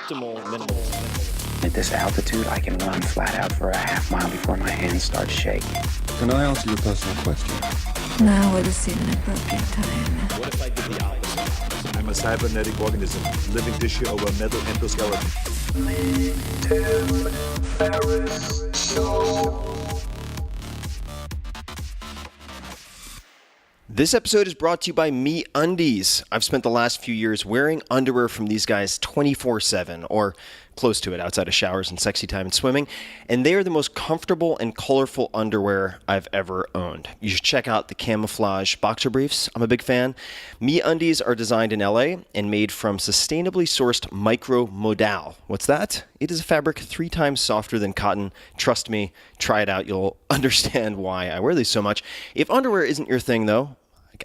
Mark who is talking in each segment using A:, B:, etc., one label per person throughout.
A: optimal minimalism.
B: At this altitude, I can run flat out for a half mile before my hands start shaking.
C: Can I answer your personal question?
D: Now would seem an appropriate time.
A: What if I did the opposite?
E: I'm a cybernetic organism, living tissue over metal endoskeleton.
F: Ferriss Show.
A: This episode is brought to you by MeUndies. I've spent the last few years wearing underwear from these guys 24/7, or close to it, outside of showers and sexy time and swimming, and they are the most comfortable and colorful underwear I've ever owned. You should check out the camouflage boxer briefs. I'm a big fan. MeUndies are designed in LA and made from sustainably sourced micro-modal. What's that? It is a fabric 3 times softer than cotton. Trust me, try it out. You'll understand why I wear these so much. If underwear isn't your thing, though,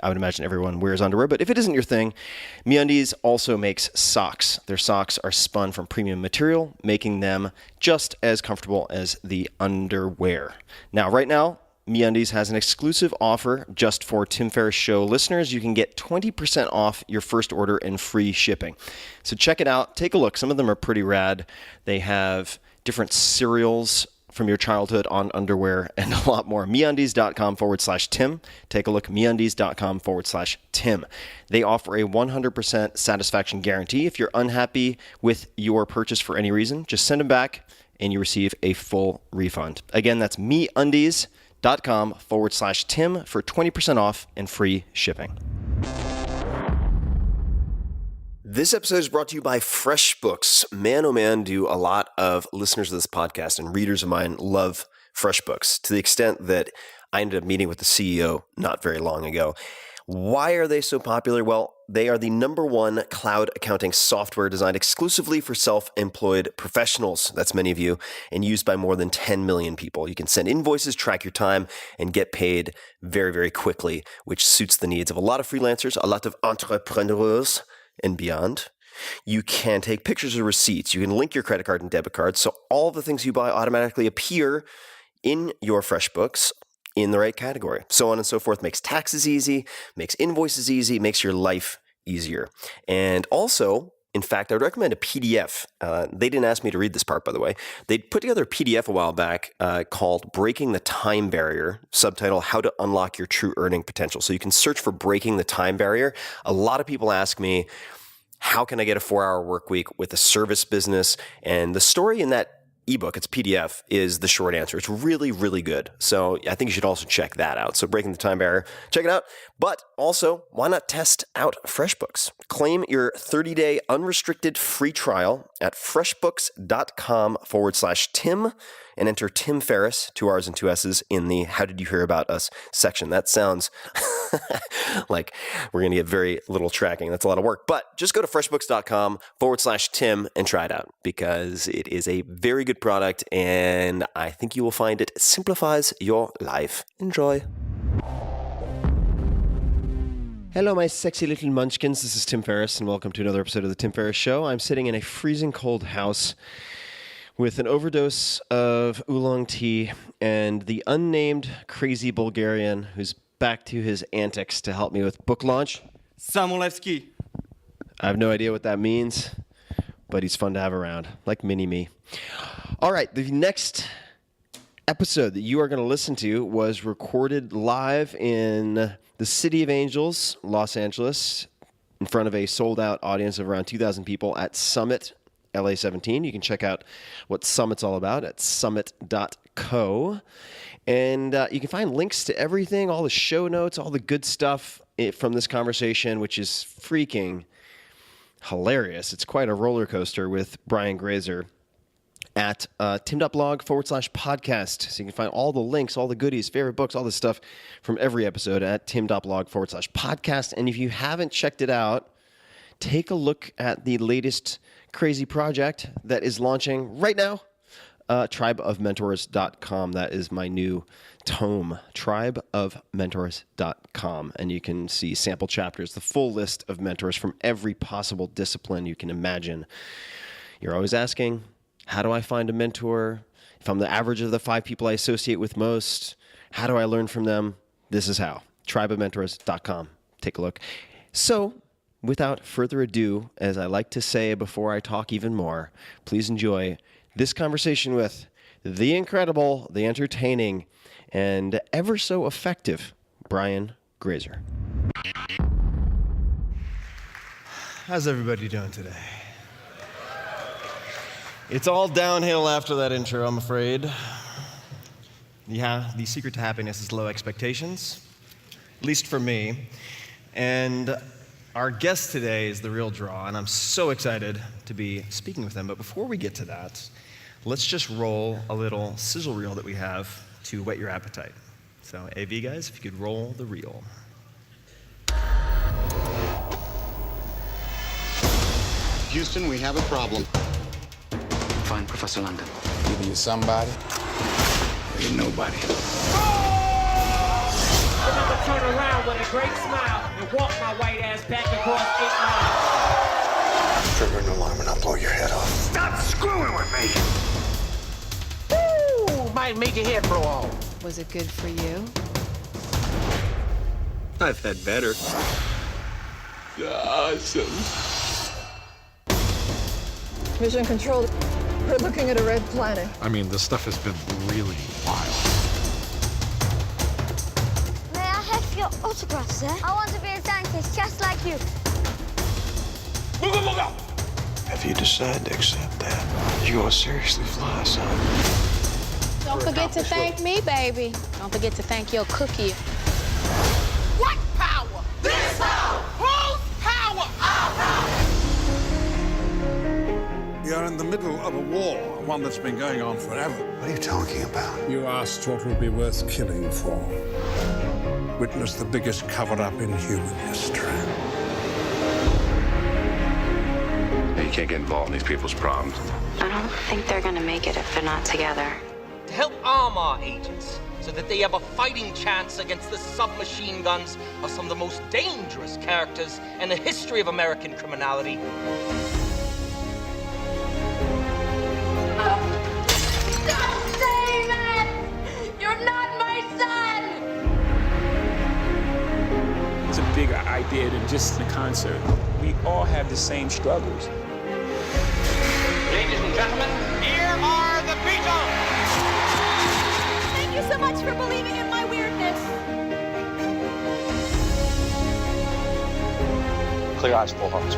A: I would imagine everyone wears underwear, but if it isn't your thing, MeUndies also makes socks. Their socks are spun from premium material, making them just as comfortable as the underwear. Now, right now, MeUndies has an exclusive offer just for Tim Ferriss Show listeners. You can get 20% off your first order and free shipping. So check it out. Take a look. Some of them are pretty rad. They have different cereals from your childhood on underwear and a lot more. MeUndies.com/Tim. Take a look. MeUndies.com/Tim. They offer a 100% satisfaction guarantee. If you're unhappy with your purchase for any reason, just send them back and you receive a full refund. Again, that's MeUndies.com/Tim for 20% off and free shipping. This episode is brought to you by FreshBooks. Man, oh man, do a lot of listeners of this podcast and readers of mine love FreshBooks to the extent that I ended up meeting with the CEO not very long ago. Why are they so popular? Well, they are the #1 cloud accounting software designed exclusively for self-employed professionals. That's many of you, and used by more than 10 million people. You can send invoices, track your time, and get paid very, very quickly, which suits the needs of a lot of freelancers, a lot of entrepreneurs, and beyond. You can take pictures of receipts. You can link your credit card and debit card, so all the things you buy automatically appear in your FreshBooks in the right category. So on and so forth. Makes taxes easy, makes invoices easy, makes your life easier. And also, in fact, I would recommend a PDF. They didn't ask me to read this part, by the way. They put together a PDF a while back called Breaking the Time Barrier, subtitle, How to Unlock Your True Earning Potential. So you can search for Breaking the Time Barrier. A lot of people ask me, how can I get a 4-hour work week with a service business? And the story in that ebook, it's PDF, is the short answer. It's really, really good. So I think you should also check that out. So Breaking the Time Barrier, check it out. But also, why not test out FreshBooks? Claim your 30-day unrestricted free trial at freshbooks.com/Tim and enter Tim Ferriss, 2 R's and 2 S's, in the How Did You Hear About Us section. That sounds like we're going to get very little tracking. That's a lot of work. But just go to freshbooks.com/Tim and try it out because it is a very good product and I think you will find it simplifies your life. Enjoy. Hello, my sexy little munchkins. This is Tim Ferriss, and welcome to another episode of The Tim Ferriss Show. I'm sitting in a freezing cold house with an overdose of oolong tea and the unnamed crazy Bulgarian who's back to his antics to help me with book launch.
G: Samolevsky.
A: I have no idea what that means, but he's fun to have around, like mini-me. All right, the next episode that you are going to listen to was recorded live in the City of Angels, Los Angeles, in front of a sold-out audience of around 2,000 people at Summit LA 17. You can check out what Summit's all about at summit.co. And you can find links to everything, all the show notes, all the good stuff from this conversation, which is freaking hilarious. It's quite a roller coaster with Brian Grazer at tim.blog/podcast. So you can find all the links, all the goodies, favorite books, all this stuff from every episode at tim.blog/podcast. And if you haven't checked it out, take a look at the latest crazy project that is launching right now. tribeofmentors.com. That is my new tome, tribeofmentors.com. And you can see sample chapters, the full list of mentors from every possible discipline you can imagine. You're always asking, how do I find a mentor? If I'm the average of the 5 people I associate with most, how do I learn from them? This is how. tribeofmentors.com. Take a look. So without further ado, as I like to say before I talk even more, please enjoy this conversation with the incredible, the entertaining, and ever so effective Brian Grazer. How's everybody doing today? It's all downhill after that intro, I'm afraid. Yeah, the secret to happiness is low expectations, at least for me. And our guest today is the real draw, and I'm so excited to be speaking with them. But before we get to that, let's just roll a little sizzle reel that we have to whet your appetite. So, AV guys, if you could roll the reel.
G: Houston, we have a problem.
B: Find Professor London.
G: Either you're somebody or you're nobody.
H: I'm gonna turn around with a great smile and walk my white ass back across 8 miles.
G: Trigger an alarm and I'll blow your head off. Stop screwing with me!
H: Woo! Might make your head blow off.
I: Was it good for you?
E: I've had better.
G: Awesome.
D: Mission Control, we're looking at a red planet.
C: I mean, this stuff has been really wild.
J: May I have your autograph, sir? I want to be a scientist just like you.
G: If you decide to accept that, you're gonna seriously fly, son.
I: Don't forget to thank me, baby. Don't forget to thank your cookie.
H: What power? This power! Whose power? Our power!
K: We are in the middle of a war, one that's been going on forever.
G: What are you talking about?
K: You asked what would be worth killing for. Witness the biggest cover-up in human history.
G: You can't get involved in these people's problems.
I: I don't think they're gonna make it if they're not together.
H: To help arm our agents so that they have a fighting chance against the submachine guns of some of the most dangerous characters in the history of American criminality.
J: Stop saying that! You're not my son!
L: It's a bigger idea than just the concert. We all have the same struggles.
H: Ladies and gentlemen, here are the Beatles!
J: Thank you so much for believing in my weirdness.
L: Clear eyes, full hearts.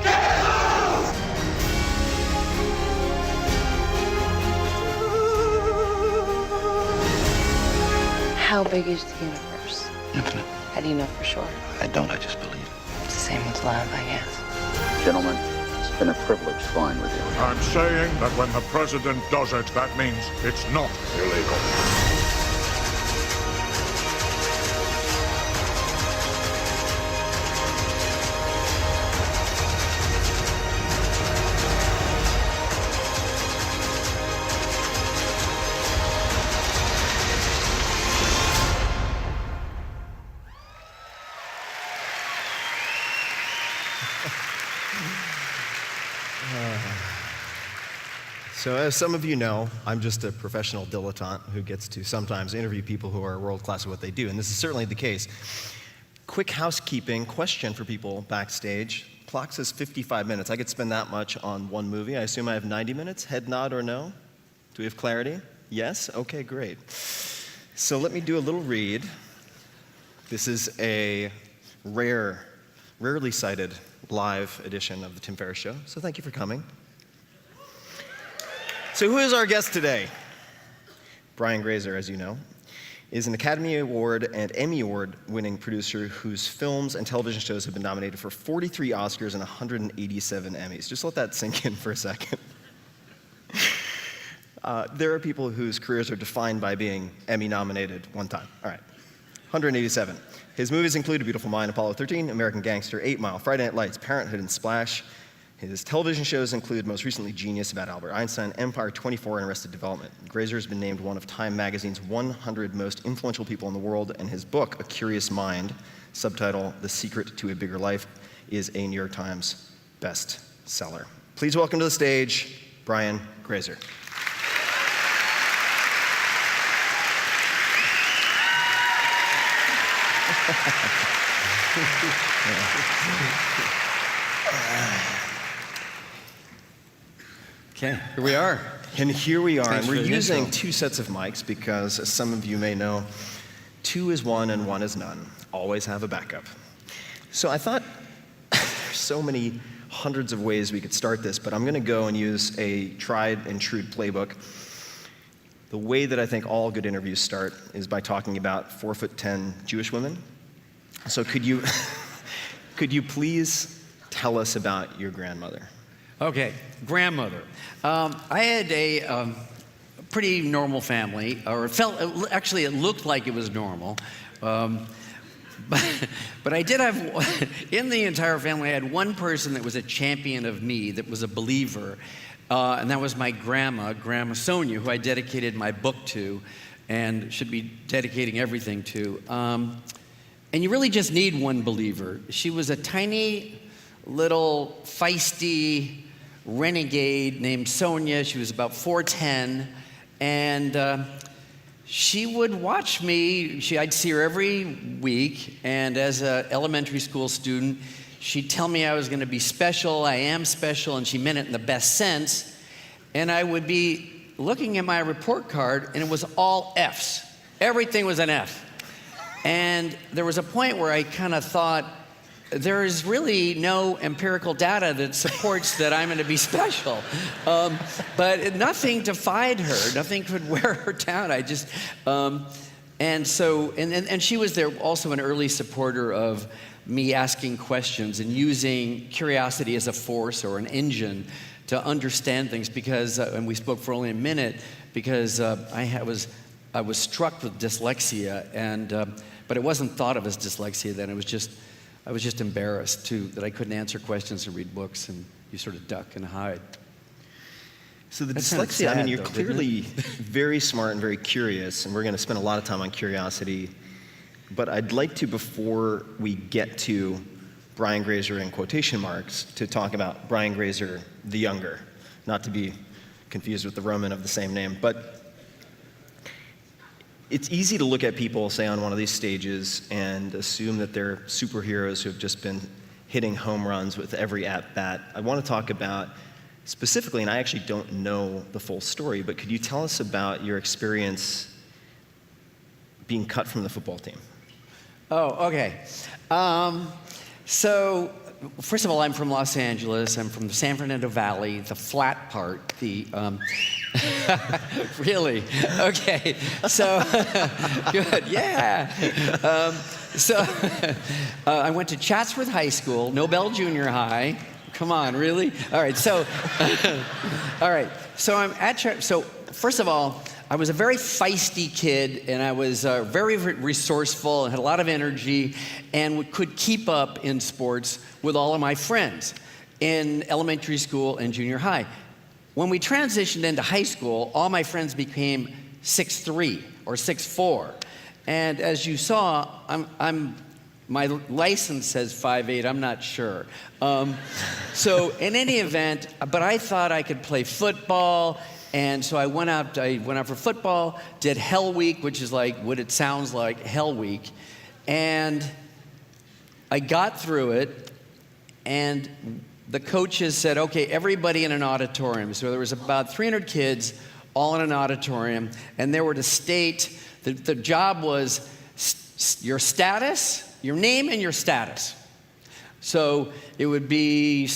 I: How big is the universe?
G: Infinite.
I: How do you know for sure?
G: I don't, I just believe.
I: It's the same with love, I guess.
B: Gentlemen, it's been a privilege flying with you.
K: I'm saying that when the president does it, that means it's not illegal.
A: So as some of you know, I'm just a professional dilettante who gets to sometimes interview people who are world-class at what they do, and this is certainly the case. Quick housekeeping question for people backstage. Clock says 55 minutes. I could spend that much on one movie. I assume I have 90 minutes. Head nod or no? Do we have clarity? Yes? Okay, great. So let me do a little read. This is a rarely cited live edition of the Tim Ferriss Show, so thank you for coming. So who is our guest today? Brian Grazer, as you know, is an Academy Award and Emmy Award winning producer whose films and television shows have been nominated for 43 Oscars and 187 Emmys. Just let that sink in for a second. There are people whose careers are defined by being Emmy nominated one time. All right, 187. His movies include A Beautiful Mind, Apollo 13, American Gangster, 8 Mile, Friday Night Lights, Parenthood, and Splash. His television shows include most recently Genius about Albert Einstein, Empire 24, and Arrested Development. Grazer has been named one of Time Magazine's 100 most influential people in the world, and his book, A Curious Mind, subtitle The Secret to a Bigger Life, is a New York Times bestseller. Please welcome to the stage, Brian Grazer.
M: Okay, here we are.
A: And here we are.
M: Thanks
A: And we're
M: for the
A: using
M: intro.
A: 2 sets of mics because, as some of you may know, 2 is 1 and 1 is none. Always have a backup. So I thought there's so many hundreds of ways we could start this, but I'm going to go and use a tried and true playbook. The way that I think all good interviews start is by talking about 4'10" Jewish women. So could you please tell us about your grandmother?
M: Okay, grandmother. I had a pretty normal family, or actually it looked like it was normal. But I did have, in the entire family, I had one person that was a champion of me, that was a believer, and that was my Grandma Sonia, who I dedicated my book to, and should be dedicating everything to. And you really just need one believer. She was a tiny, little, feisty renegade named Sonia. She was about 4'10", and she would watch me. I'd see her every week, and as an elementary school student, she'd tell me I was going to be special, I am special, and she meant it in the best sense. And I would be looking at my report card, and it was all Fs. Everything was an F. And there was a point where I kind of thought, there is really no empirical data that supports that I'm going to be special. But nothing defied her. Nothing could wear her down. I just, and she was there also an early supporter of me asking questions and using curiosity as a force or an engine to understand things because, and we spoke for only a minute, because I was struck with dyslexia, and but it wasn't thought of as dyslexia then. I was just embarrassed that I couldn't answer questions or read books, and you sort of duck and hide.
A: So the
M: That's
A: dyslexia,
M: sad,
A: you're
M: though,
A: clearly very smart and very curious, and we're going to spend a lot of time on curiosity. But I'd like to, before we get to Brian Grazer in quotation marks, to talk about Brian Grazer the Younger, not to be confused with the Roman of the same name. But it's easy to look at people, say, on one of these stages and assume that they're superheroes who have just been hitting home runs with every at-bat. I want to talk about specifically, and I actually don't know the full story, but could you tell us about your experience being cut from the football team?
M: Oh, okay. So, first of all, I'm from Los Angeles. I'm from the San Fernando Valley, the flat part, really? Okay. So, good, yeah. I went to Chatsworth High School, Nobel Junior High. Come on, really? All right, so, So I'm at so first of all, I was a very feisty kid, and I was very resourceful and had a lot of energy and could keep up in sports with all of my friends in elementary school and junior high. When we transitioned into high school, all my friends became 6'3" or 6'4". And as you saw, my license says 5'8", I'm not sure. So in any event, but I thought I could play football, and so I went out for football, did Hell Week, which is like what it sounds like, Hell Week, and I got through it, and the coaches said, okay, everybody in an auditorium. So there was about 300 kids all in an auditorium, and they were to state that the job was your status, your name and your status. So it would be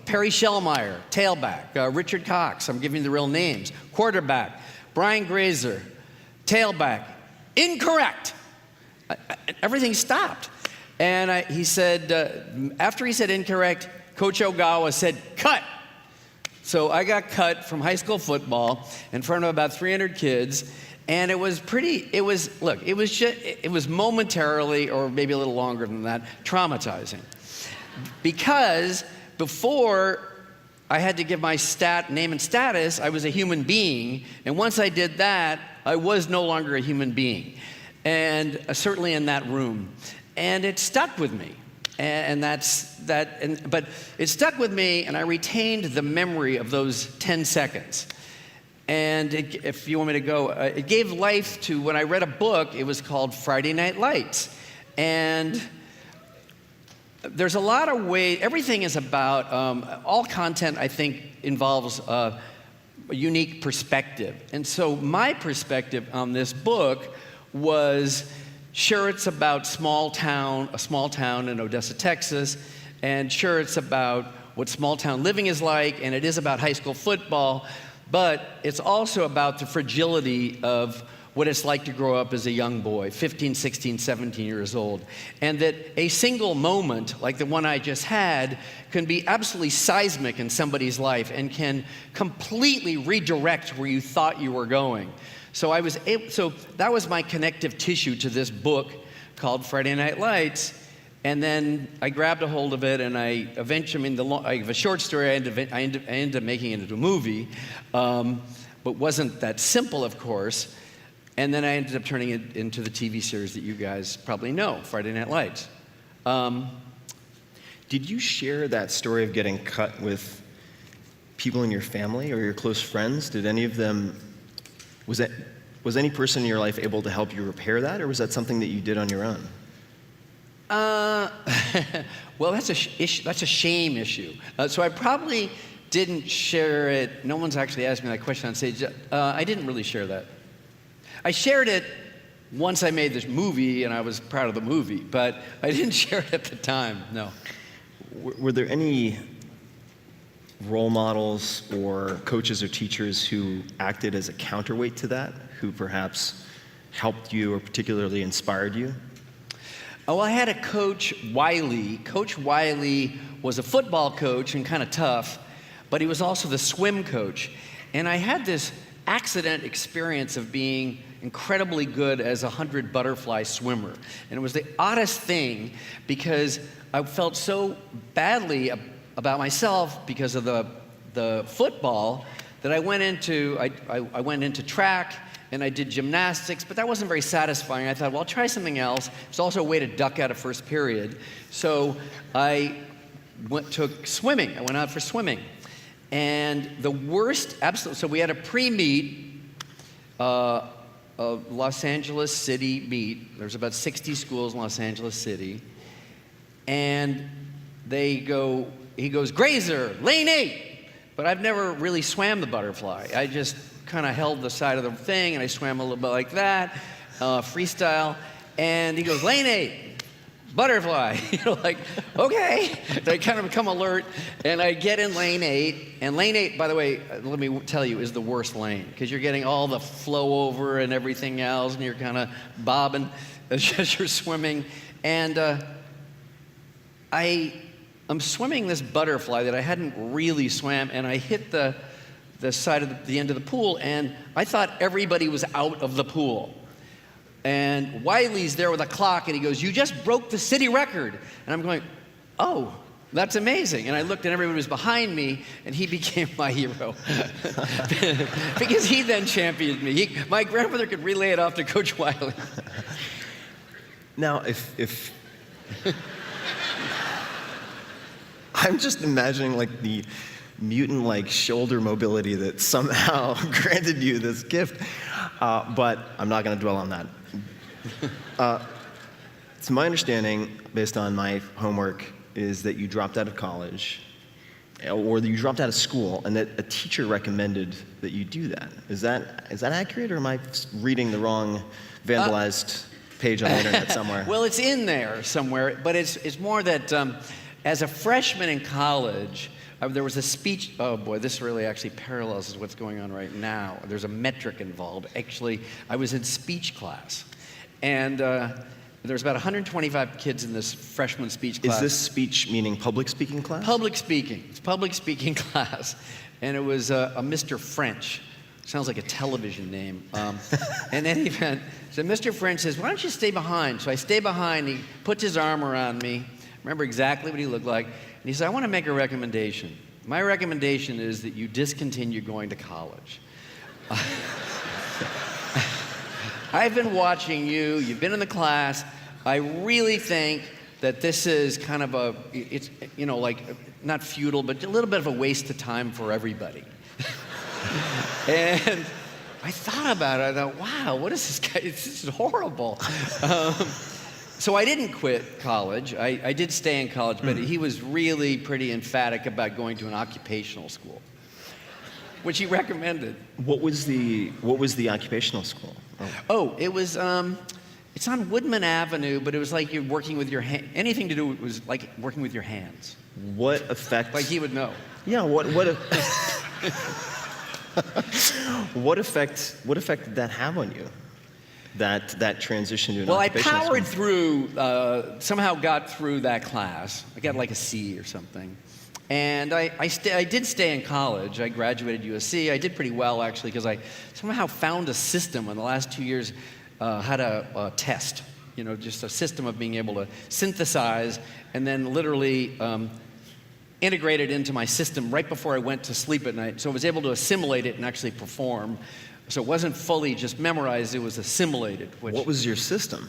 M: Perry Shellmeyer, tailback, Richard Cox, I'm giving you the real names, quarterback, Brian Grazer, tailback, incorrect. Everything stopped. And he said, after he said incorrect, Coach Ogawa said, cut. So I got cut from high school football in front of about 300 kids. And it was momentarily, or maybe a little longer than that, traumatizing. Because before I had to give my name and status, I was a human being. And once I did that, I was no longer a human being. And certainly in that room. And it stuck with me. But it stuck with me, and I retained the memory of those 10 seconds. And if you want me to go, it gave life to, when I read a book, it was called Friday Night Lights. And there's a lot of ways, everything is about, all content I think involves a unique perspective. And so my perspective on this book was, sure, it's about a small town in Odessa, Texas, and sure, it's about what small town living is like, and it is about high school football, but it's also about the fragility of what it's like to grow up as a young boy, 15, 16, 17 years old. And that a single moment, like the one I just had, can be absolutely seismic in somebody's life and can completely redirect where you thought you were going. So that was my connective tissue to this book called Friday Night Lights. And then I grabbed a hold of it, and I eventually, I have a short story, I ended up making it into a movie, but wasn't that simple, of course. And then I ended up turning it into the TV series that you guys probably know, Friday Night Lights.
A: Did you share that story of getting cut with people in your family or your close friends? Did any of them, was any person in your life able to help you repair that, or was that something that you did on your own?
M: Well, that's a shame issue. So I probably didn't share it. No one's actually asked me that question on stage. I didn't really share that. I shared it once I made this movie, and I was proud of the movie, but I didn't share it at the time, no.
A: Were there any role models or coaches or teachers who acted as a counterweight to that, who perhaps helped you or particularly inspired you?
M: Oh, well, I had a coach, Wiley. Coach Wiley was a football coach and kind of tough, but he was also the swim coach. And I had this accident experience of being incredibly good as a 100 butterfly swimmer. And it was the oddest thing because I felt so badly about myself because of the football that I went into track and I did gymnastics, but that wasn't very satisfying. I thought, well, I'll try something else. It's also a way to duck out of first period. So I took swimming. I went out for swimming. And the worst, so we had a pre-meet, a Los Angeles City meet. There's about 60 schools in Los Angeles City. And he goes, Grazer, lane 8. But I've never really swam the butterfly. I just kind of held the side of the thing, and I swam a little bit like that, freestyle. And he goes, lane 8, butterfly. Like, okay. So I kind of become alert, and I get in lane 8. And lane 8, by the way, let me tell you, is the worst lane, because you're getting all the flow over and everything else, and you're kind of bobbing as you're swimming. And I'm swimming this butterfly that I hadn't really swam, and I hit the side of the end of the pool, and I thought everybody was out of the pool. And Wiley's there with a clock, and he goes, you just broke the city record. And I'm going, oh, that's amazing. And I looked, and everybody was behind me, and he became my hero. Because he then championed me. My grandmother could relay it off to Coach Wiley.
A: Now, if I'm just imagining like the mutant-like shoulder mobility that somehow granted you this gift, but I'm not going to dwell on that. It's my understanding, based on my homework, is that you dropped out of college, or that you dropped out of school, and that a teacher recommended that you do that. Is that accurate, or am I reading the wrong vandalized page on the internet somewhere?
M: Well, it's in there somewhere, but it's more that as a freshman in college, there was a speech. Oh boy, this really actually parallels what's going on right now. There's a metric involved. Actually, I was in speech class, and there was about 125 kids in this freshman speech class.
A: Is this speech meaning public speaking class?
M: Public speaking. It's public speaking class, and it was a Mr. French. Sounds like a television name. In any event, so Mr. French says, "Why don't you stay behind?" So I stay behind. He puts his arm around me. Remember exactly what he looked like. And he said, I want to make a recommendation. My recommendation is that you discontinue going to college. I've been watching you. You've been in the class. I really think that this is kind of it's, like, not futile, but a little bit of a waste of time for everybody. And I thought about it. I thought, wow, what is this guy? This is horrible. So I didn't quit college. I did stay in college, but he was really pretty emphatic about going to an occupational school, which he recommended.
A: What was the occupational school?
M: Oh, it was, it's on Woodman Avenue, but it was like you're working with your hand. Anything to do with was like working with your hands.
A: What effect?
M: Like he would know.
A: Yeah. What effect did that have on you? That transition to an occupational
M: I powered
A: school?
M: through. Somehow got through that class. I got like a C or something. And I did stay in college. I graduated USC. I did pretty well, actually, because I somehow found a system in the last 2 years, how to test, just a system of being able to synthesize and then literally integrate it into my system right before I went to sleep at night. So I was able to assimilate it and actually perform. So it wasn't fully just memorized, it was assimilated.
A: What was your system?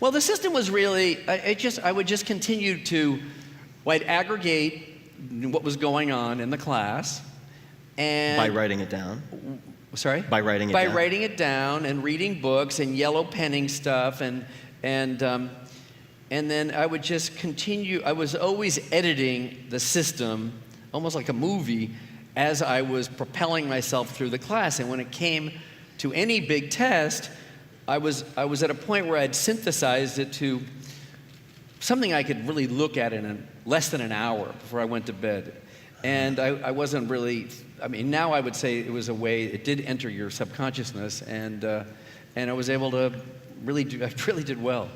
M: Well, the system was really, I would just continue to, I'd aggregate what was going on in the class, and
A: by writing it down.
M: Sorry?
A: By writing it down.
M: By writing it down and reading books and yellow penning stuff, and then I would just continue. I was always editing the system, almost like a movie, as I was propelling myself through the class. And when it came to any big test, I was at a point where I'd synthesized it to something I could really look at in less than an hour before I went to bed. And I wasn't really, now I would say it was a way, it did enter your subconsciousness, and I was able to I really did well.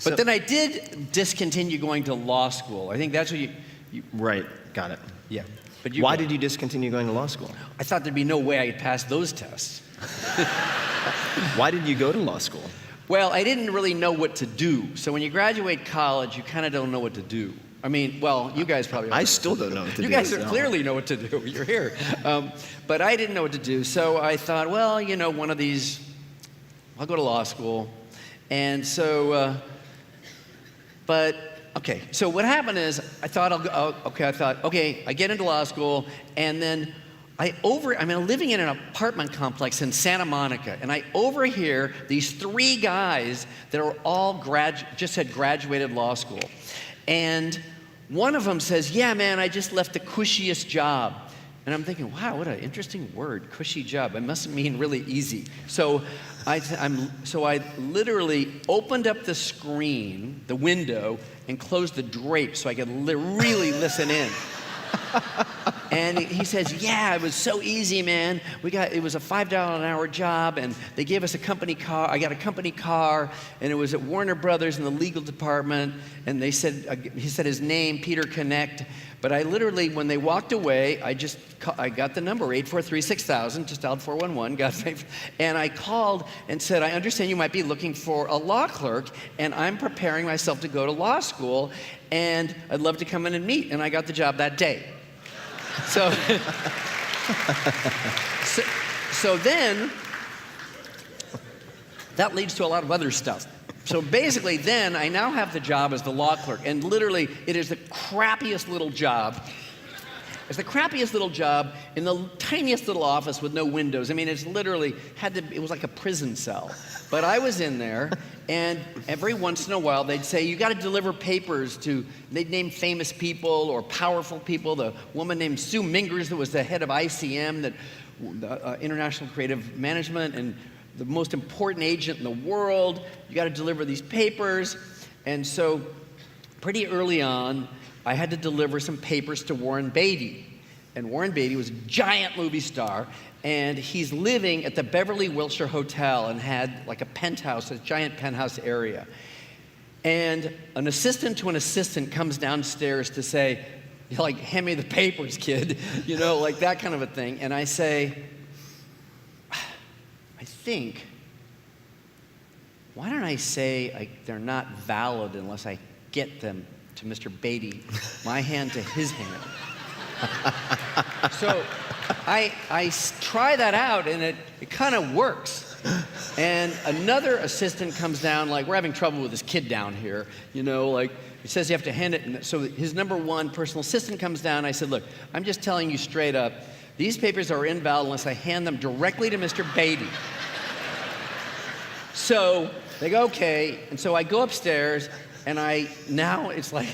M: But then I did discontinue going to law school. I think that's what you
A: Right, got it.
M: Yeah. But
A: Why did you discontinue going to law school?
M: I thought there'd be no way I could pass those tests.
A: Why did you go to law school?
M: Well, I didn't really know what to do. So when you graduate college, you kind of don't know what to do. You guys probably don't.
A: I still don't know what to do.
M: You guys clearly know what to do. You're here. But I didn't know what to do. So I thought, one of these, I'll go to law school. And so, so what happened is I thought, I get into law school, and then I'm living in an apartment complex in Santa Monica, and I overhear these 3 guys that are all just had graduated law school. And one of them says, "Yeah, man, I just left the cushiest job." And I'm thinking, wow, what an interesting word, cushy job. It must mean really easy. So I literally opened up the screen, the window, and closed the drapes so I could really listen in. And he says, "Yeah, it was so easy, man. It was a $5 an hour job, and they gave us a company car. I got a company car, and it was at Warner Brothers in the legal department. And he said his name, Peter Connect. But I literally, when they walked away, I got the number 843-6000, just dialed 411, and I called and said, "I understand you might be looking for a law clerk, and I'm preparing myself to go to law school, and I'd love to come in and meet." And I got the job that day. So then, that leads to a lot of other stuff. So basically then, I now have the job as the law clerk, and literally, it is the crappiest little job. It's the crappiest little job in the tiniest little office with no windows. It's literally it was like a prison cell. But I was in there, and every once in a while, they'd say, "You got to deliver papers to," they'd name famous people or powerful people. The woman named Sue Mingers, that was the head of ICM, International Creative Management, and the most important agent in the world. You got to deliver these papers. And so pretty early on, I had to deliver some papers to Warren Beatty. And Warren Beatty was a giant movie star, and he's living at the Beverly Wilshire Hotel and had like a penthouse, a giant penthouse area. And an assistant to an assistant comes downstairs to say, "Hand me the papers, kid," like that kind of a thing. And I say, why don't I say they're not valid unless I get them to Mr. Beatty, my hand to his hand. So I try that out, and it kind of works. And another assistant comes down, we're having trouble with this kid down here, he says you have to hand it. And so his number 1 personal assistant comes down. I said, "Look, I'm just telling you straight up, these papers are invalid unless I hand them directly to Mr. Beatty." So they go, okay. And so I go upstairs, and now it's like,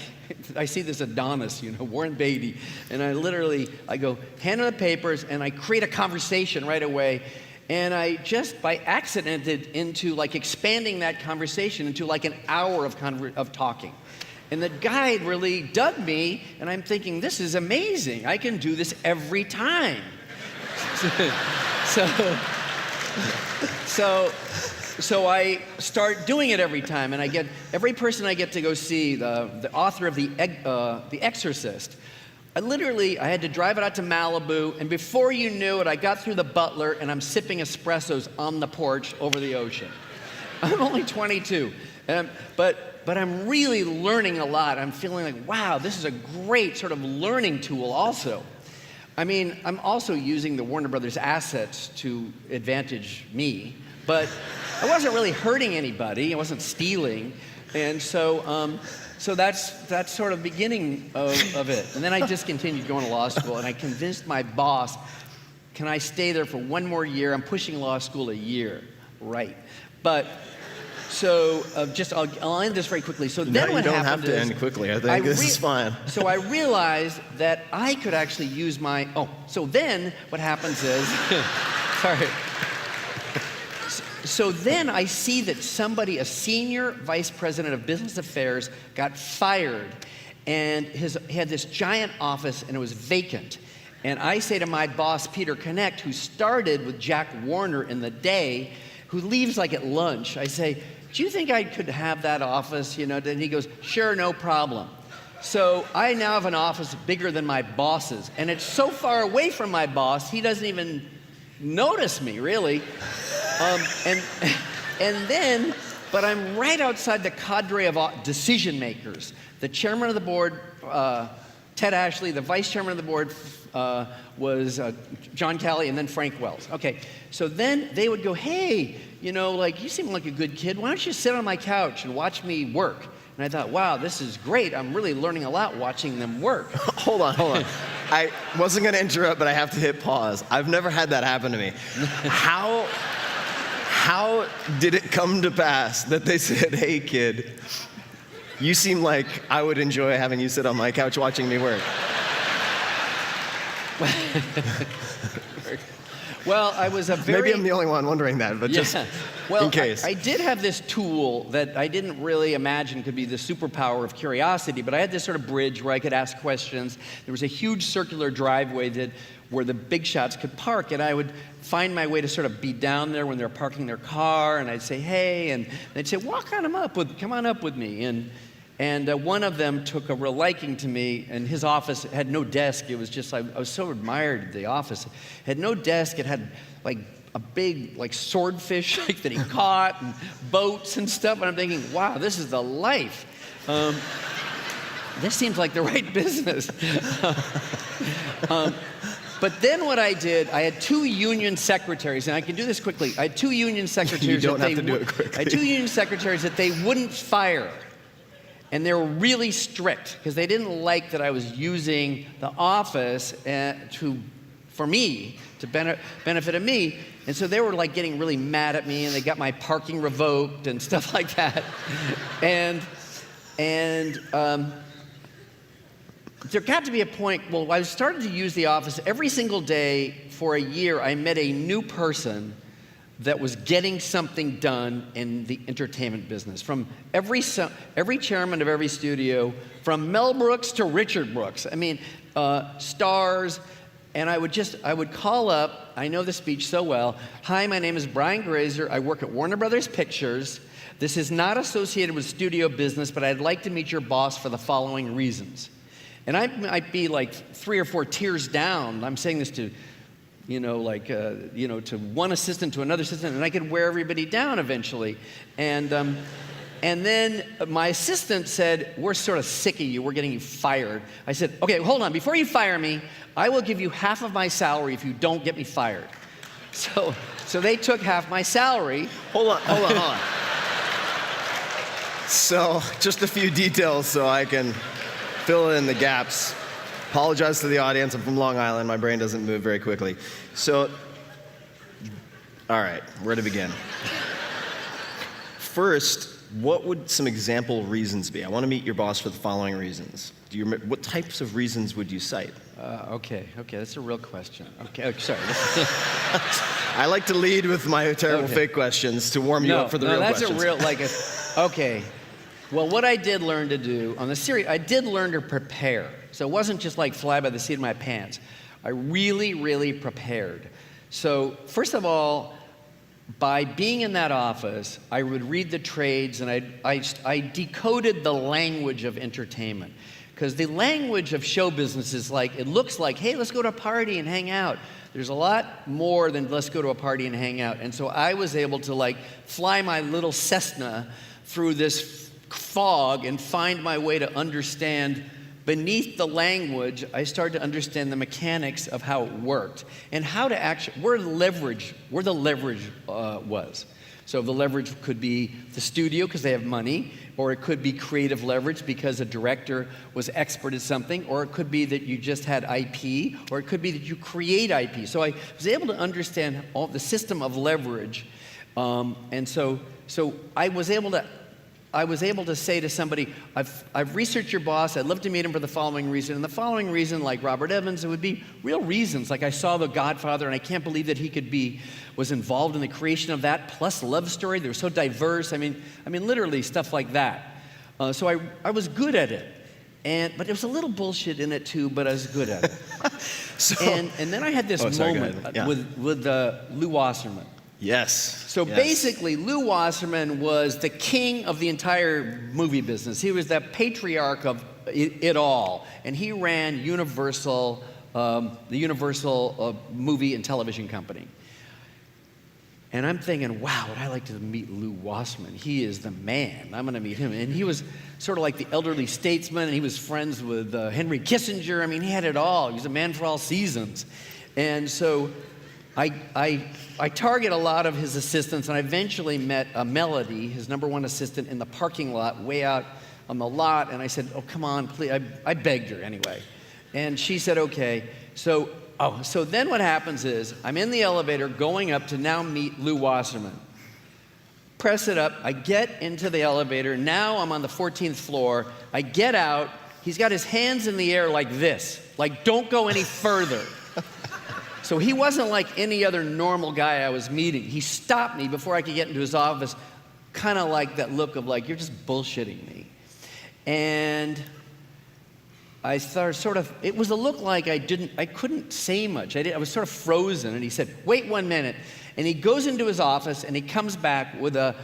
M: I see this Adonis, Warren Beatty, and I go, hand him the papers, and I create a conversation right away. And I just, by accident, into like expanding that conversation into like an hour of talking. And the guy really dug me, and I'm thinking, this is amazing. I can do this every time. So I start doing it every time, and every person I get to go see, the author of The Exorcist, I had to drive it out to Malibu, and before you knew it, I got through the Butler, and I'm sipping espressos on the porch over the ocean. I'm only 22, but I'm really learning a lot. I'm feeling like, wow, this is a great sort of learning tool also. I mean, I'm also using the Warner Brothers assets to advantage me, but I wasn't really hurting anybody. I wasn't stealing, and so that's sort of the beginning of it. And then I just continued going to law school, and I convinced my boss, can I stay there for one more year? I'm pushing law school a year, right? But so I'll end this very quickly. So then what happened is...
A: You don't have to end quickly. I think this is fine.
M: So I realized that I could actually use my... so then what happens is... Sorry. So then I see that a senior vice president of business affairs, got fired, and he had this giant office, and it was vacant. And I say to my boss, Peter Connect, who started with Jack Warner in the day, who leaves like at lunch, I say, do you think I could have that office? And he goes, sure, no problem. So I now have an office bigger than my boss's, and it's so far away from my boss, he doesn't even notice me, really. But I'm right outside the cadre of decision makers. The chairman of the board, Ted Ashley, the vice chairman of the board was John Kelly, and then Frank Wells. Okay, so then they would go, hey, you seem like a good kid. Why don't you sit on my couch and watch me work? And I thought, wow, this is great. I'm really learning a lot watching them work.
A: Hold on. I wasn't going to interrupt, but I have to hit pause. I've never had that happen to me. How did it come to pass that they said, hey, kid, you seem like I would enjoy having you sit on my couch watching me work?
M: Well, I was
A: Maybe I'm the only one wondering that, but just in case.
M: I did have this tool that I didn't really imagine could be the superpower of curiosity, but I had this sort of bridge where I could ask questions. There was a huge circular driveway where the big shots could park, and I would find my way to sort of be down there when they were parking their car, and I'd say, hey, and they'd say, come on up with me. And one of them took a real liking to me, and his office had no desk. It was just, I was so admired the office. It had no desk. It had like a big swordfish that he caught, and boats and stuff. And I'm thinking, wow, this is the life. This seems like the right business. But then what I did, I had 2 union secretaries, and I can do this quickly. I had 2 union secretaries.
A: You don't have to do it quickly.
M: I had 2 union secretaries that they wouldn't fire. And they were really strict because they didn't like that I was using the office for me, to benefit of me. And so they were like getting really mad at me, and they got my parking revoked and stuff like that. And there got to be a point, I started to use the office every single day for a year. I met a new person that was getting something done in the entertainment business. From every chairman of every studio, from Mel Brooks to Richard Brooks. I mean, stars. And I would call up, I know the speech so well. Hi, my name is Brian Grazer. I work at Warner Brothers Pictures. This is not associated with studio business, but I'd like to meet your boss for the following reasons. And I might be like 3 or 4 tiers down. I'm saying this to, to one assistant to another assistant, and I could wear everybody down eventually. And then my assistant said, we're sort of sick of you. We're getting you fired. I said, okay, hold on. Before you fire me, I will give you half of my salary if you don't get me fired. So they took half my salary.
A: Hold on. So just a few details so I can fill in the gaps. Apologize to the audience. I'm from Long Island. My brain doesn't move very quickly. So, all right, where to begin? First, what would some example reasons be? I want to meet your boss for the following reasons. What types of reasons would you cite?
M: Okay, that's a real question. Okay, sorry.
A: I like to lead with my terrible fake questions to warm you up for the real questions.
M: No, that's a real, okay. Well, what I did learn to do on the series, I did learn to prepare. So it wasn't just like fly by the seat of my pants. I really, really prepared. So first of all, by being in that office, I would read the trades and I decoded the language of entertainment. Because the language of show business is like, it looks like, hey, let's go to a party and hang out. There's a lot more than let's go to a party and hang out. And so I was able to like fly my little Cessna through this fog and find my way to understand beneath the language. I started to understand the mechanics of how it worked and how to actually, where the leverage was. So the leverage could be the studio because they have money, or it could be creative leverage because a director was expert at something, or it could be that you just had IP, or it could be that you create IP. So I was able to understand all the system of leverage, and so I was able to say to somebody, I've researched your boss, I'd love to meet him for the following reason. And the following reason, like Robert Evans, it would be real reasons. Like I saw The Godfather and I can't believe that he was involved in the creation of that, plus love story. They were so diverse. I mean literally stuff like that. So I was good at it. But there was a little bullshit in it too, but I was good at it. And then I had this moment with Lew Wasserman.
A: Yes.
M: So basically, Lew Wasserman was the king of the entire movie business. He was the patriarch of it all. And he ran Universal, the Universal movie and television company. And I'm thinking, wow, would I like to meet Lew Wasserman? He is the man. I'm going to meet him. And he was sort of like the elderly statesman, and he was friends with Henry Kissinger. I mean, he had it all. He was a man for all seasons. And so I target a lot of his assistants, and I eventually met Melody, his #1 assistant, in the parking lot, way out on the lot. And I said, oh, come on, please. I begged her anyway. And she said, okay. So then what happens is I'm in the elevator going up to now meet Lew Wasserman. Press it up. I get into the elevator. Now I'm on the 14th floor. I get out. He's got his hands in the air like this, like don't go any further. So he wasn't like any other normal guy I was meeting. He stopped me before I could get into his office, kind of like that look of like, you're just bullshitting me. And I started it was a look like I couldn't say much. I was sort of frozen, and he said, wait 1 minute. And he goes into his office, and he comes back with a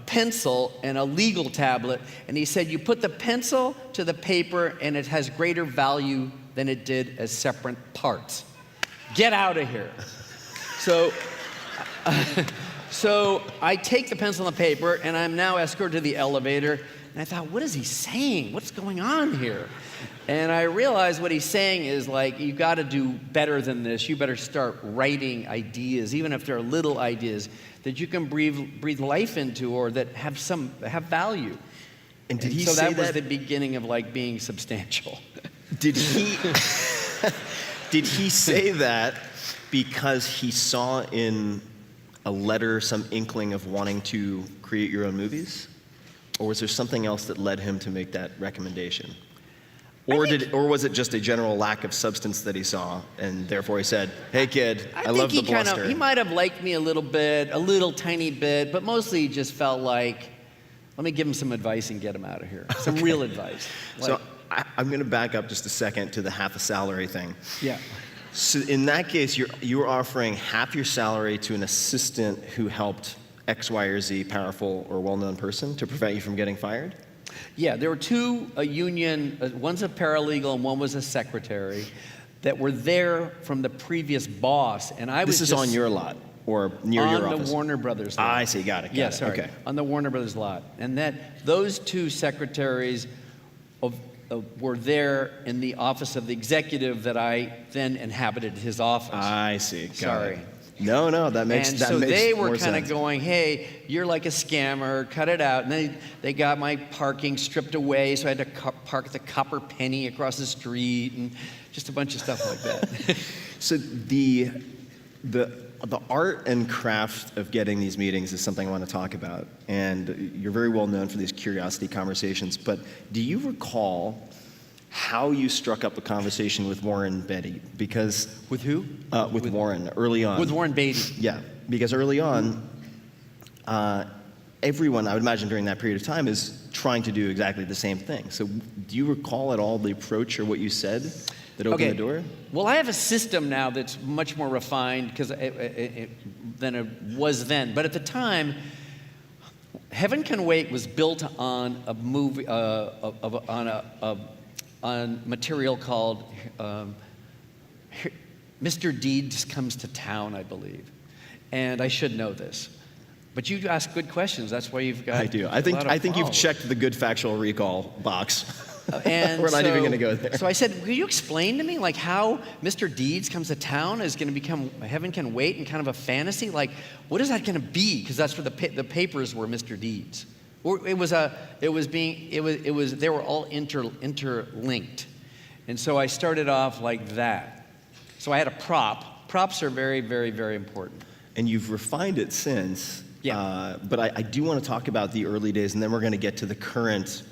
M: pencil and a legal tablet, and he said, you put the pencil to the paper, and it has greater value than it did as separate parts. Get out of here. So I take the pencil and the paper, and I'm now escorted to the elevator, and I thought, what is he saying? What's going on here? And I realized what he's saying is like, you got to do better than this. You better start writing ideas, even if they're little ideas, that you can breathe life into or that have value.
A: And did he
M: so
A: say
M: that was the beginning of like being substantial.
A: Did he did he say that because he saw in a letter some inkling of wanting to create your own movies? Or was there something else that led him to make that recommendation? Or was it just a general lack of substance that he saw, and therefore he said, hey kid, I love the bluster?
M: He might have liked me a little tiny bit, but mostly he just felt like, let me give him some advice and get him out of here. Some real advice.
A: So I'm going to back up just a second to the half a salary thing.
M: Yeah.
A: So in that case, you're offering half your salary to an assistant who helped X, Y, or Z powerful or well-known person to prevent you from getting fired?
M: Yeah, there were two union, one's a paralegal and one was a secretary, that were there from the previous boss. And I was
A: This is on your lot or near your office?
M: On the Warner Brothers lot.
A: I see, got it.
M: Yes, sorry.
A: Okay.
M: On the Warner Brothers lot. And those two secretaries were there in the office of the executive that I then inhabited his office.
A: I see.
M: Sorry.
A: No, that makes
M: and
A: more sense.
M: So they were kind of going, hey, you're like a scammer, cut it out. And they got my parking stripped away, so I had to park the Copper Penny across the street and just a bunch of stuff like that.
A: So the the art and craft of getting these meetings is something I want to talk about. And you're very well known for these curiosity conversations. But do you recall how you struck up a conversation with Warren Beatty? Because
M: with who?
A: With Warren early on.
M: With Warren Beatty.
A: Yeah, because early on, everyone, I would imagine during that period of time, is trying to do exactly the same thing. So do you recall at all the approach or what you said that opened the door?
M: Well, I have a system now that's much more refined than it was then. But at the time, Heaven Can Wait was built on a movie, on material called Mr. Deeds Comes to Town, I believe. And I should know this. But you ask good questions. That's why you've got.
A: I do. I think you've checked the good factual recall box.
M: And
A: we're not even going to go there.
M: So I said, "Will you explain to me like how Mr. Deeds Comes to Town is going to become Heaven Can Wait and kind of a fantasy? Like, what is that going to be? Because that's where the papers were Mr. Deeds. Or they were all interlinked, and so I started off like that. So I had a prop. Props are very, very, very important.
A: And you've refined it since.
M: Yeah.
A: But I do want to talk about the early days, and then we're going to get to the current,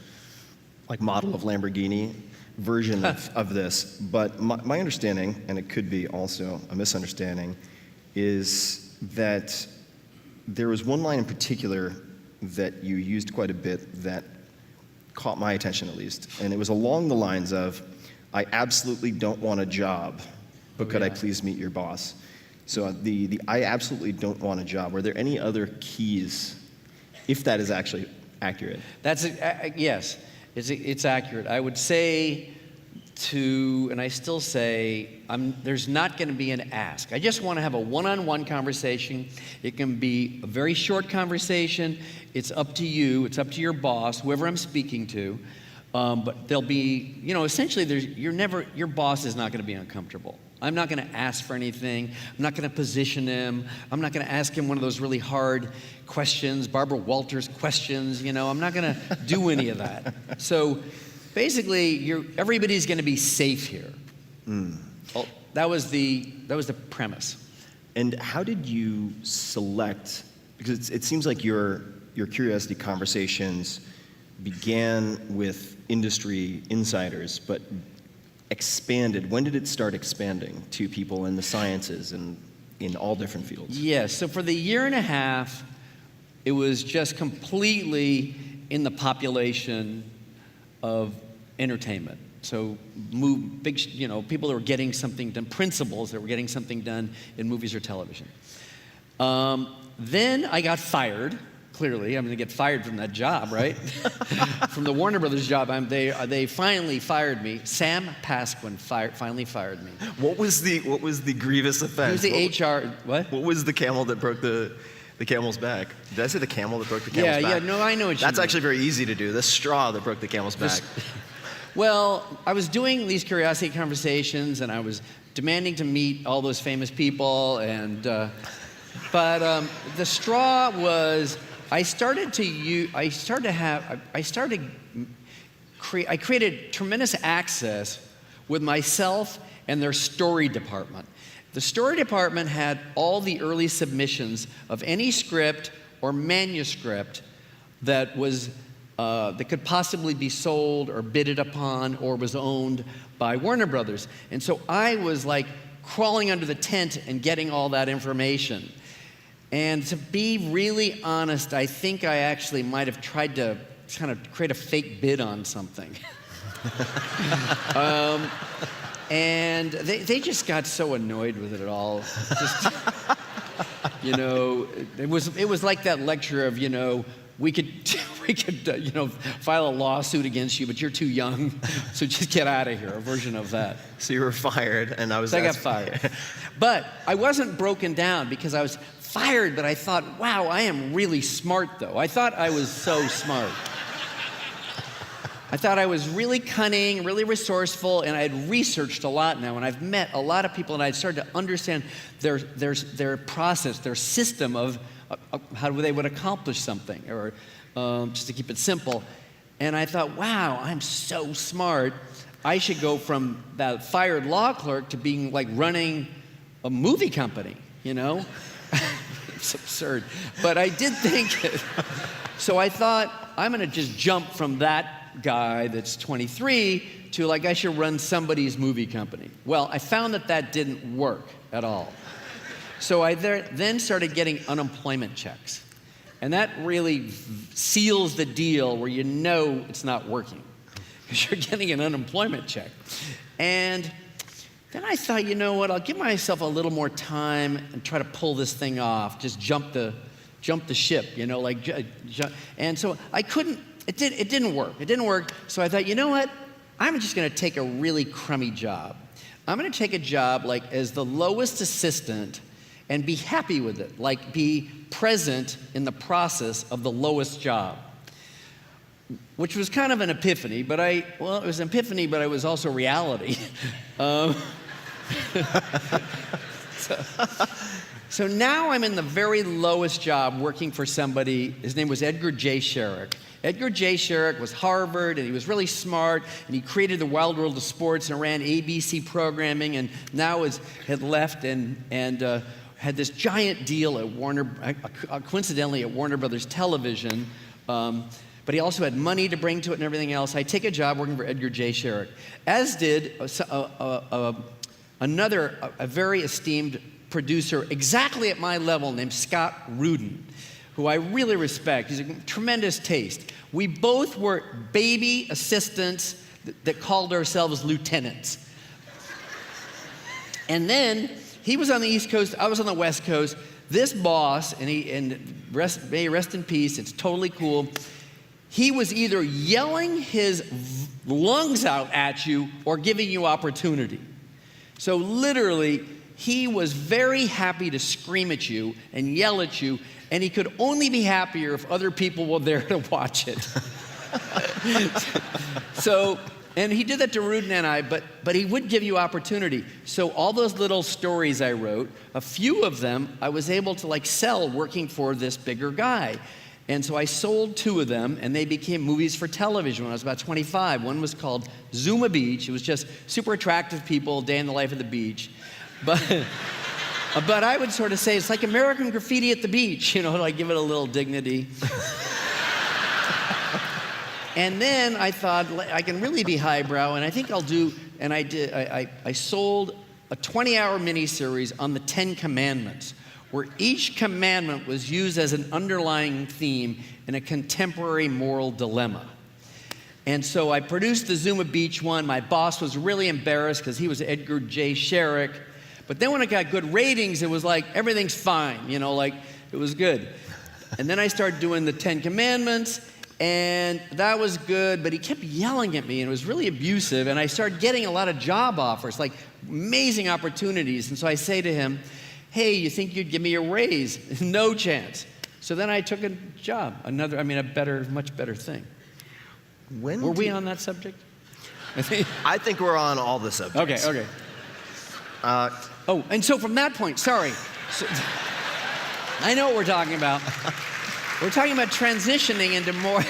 A: like, model of Lamborghini version of this. But my understanding, and it could be also a misunderstanding, is that there was one line in particular that you used quite a bit that caught my attention, at least. And it was along the lines of, I absolutely don't want a job, but could I please meet your boss? So the I absolutely don't want a job. Were there any other keys, if that is actually accurate?
M: That's yes, it's accurate. I would say and I still say, there's not going to be an ask. I just want to have a one-on-one conversation. It can be a very short conversation. It's up to you. It's up to your boss, whoever I'm speaking to. But there'll be, essentially, your boss is not going to be uncomfortable. I'm not going to ask for anything. I'm not going to position him. I'm not going to ask him one of those really hard questions, Barbara Walters questions. I'm not going to do any of that. So basically, everybody's going to be safe here. Well, that was the premise.
A: And how did you select? Because it seems like your curiosity conversations began with industry insiders, but expanded. When did it start expanding to people in the sciences and in all different fields?
M: Yes. So for the year and a half, it was just completely in the population of entertainment. So people that were getting something done, principals that were getting something done in movies or television. Then I got fired. Clearly, I'm going to get fired from that job, right? From the Warner Brothers job, they finally fired me. Sam Pasquin finally fired me.
A: What was the grievous offense?
M: He was the HR. What?
A: What was the camel that broke the camel's back? Did I say the camel that broke the camel's back?
M: Yeah. No, I know what you mean.
A: That's actually very easy to do. The straw that broke the camel's back.
M: Well, I was doing these curiosity conversations, and I was demanding to meet all those famous people, and but the straw was. I created tremendous access with myself and their story department. The story department had all the early submissions of any script or manuscript that was that could possibly be sold or bidded upon or was owned by Warner Brothers. And so I was like crawling under the tent and getting all that information. And to be really honest, I think I actually might have tried to kind of create a fake bid on something. And they just got so annoyed with it all. Just, it was like that lecture of, we could file a lawsuit against you, but you're too young, so just get out of here, a version of that.
A: So you were fired, and I
M: got fired. But I wasn't broken down because I was fired, but I thought, wow, I am really smart, though. I thought I was so smart. I thought I was really cunning, really resourceful, and I had researched a lot now, and I've met a lot of people, and I started to understand their process, their system of how they would accomplish something, or just to keep it simple. And I thought, wow, I'm so smart. I should go from that fired law clerk to being like running a movie company. you know? It's absurd. But I did think it. So I thought, I'm going to just jump from that guy that's 23 to like, I should run somebody's movie company. Well, I found that that didn't work at all. So I then started getting unemployment checks. And that really seals the deal where you know it's not working, because you're getting an unemployment check. And then I thought, you know what, I'll give myself a little more time and try to pull this thing off, just jump the ship, you know, like, and so I couldn't, it didn't work. It didn't work, so I thought, you know what, I'm just gonna take a really crummy job. I'm gonna take a job like as the lowest assistant and be happy with it, like be present in the process of the lowest job, which was kind of an epiphany, but it was an epiphany, but it was also reality. So now I'm in the very lowest job working for somebody. His name was Edgar J. Sherrick. Edgar J. Sherrick was Harvard, and he was really smart, and he created the Wild World of Sports and ran ABC programming, and now had left and had this giant deal at coincidentally at Warner Brothers Television, but he also had money to bring to it and everything else. I take a job working for Edgar J. Sherrick, as did another very esteemed producer exactly at my level named Scott Rudin, who I really respect. He's a tremendous taste. We both were baby assistants that called ourselves lieutenants. And then he was on the East Coast, I was on the West Coast. This boss, may he rest in peace, it's totally cool. He was either yelling his lungs out at you or giving you opportunity. So literally, he was very happy to scream at you and yell at you, and he could only be happier if other people were there to watch it. And he did that to Rudin and I, but he would give you opportunity. So all those little stories I wrote, a few of them I was able to like sell working for this bigger guy. And so I sold 2 of them, and they became movies for television when I was about 25. One was called Zuma Beach. It was just super attractive people, day in the life of the beach. But I would sort of say it's like American Graffiti at the beach, you know, like give it a little dignity. And then I thought, I can really be highbrow, and I think I'll do, and I did, I sold a 20-hour miniseries on the 10 Commandments, where each commandment was used as an underlying theme in a contemporary moral dilemma. And so I produced the Zuma Beach one. My boss was really embarrassed because he was Edgar J. Sherrick. But then when it got good ratings, it was like, everything's fine, you know, like, it was good. And then I started doing the 10 Commandments, and that was good, but he kept yelling at me, and it was really abusive, and I started getting a lot of job offers, like amazing opportunities. And so I say to him, hey, you think you'd give me a raise? No chance. So then I took a job, much better thing. Were we on that subject?
A: I think we're on all the subjects.
M: Okay. And so from that point, sorry. So, I know what we're talking about. We're talking about transitioning into more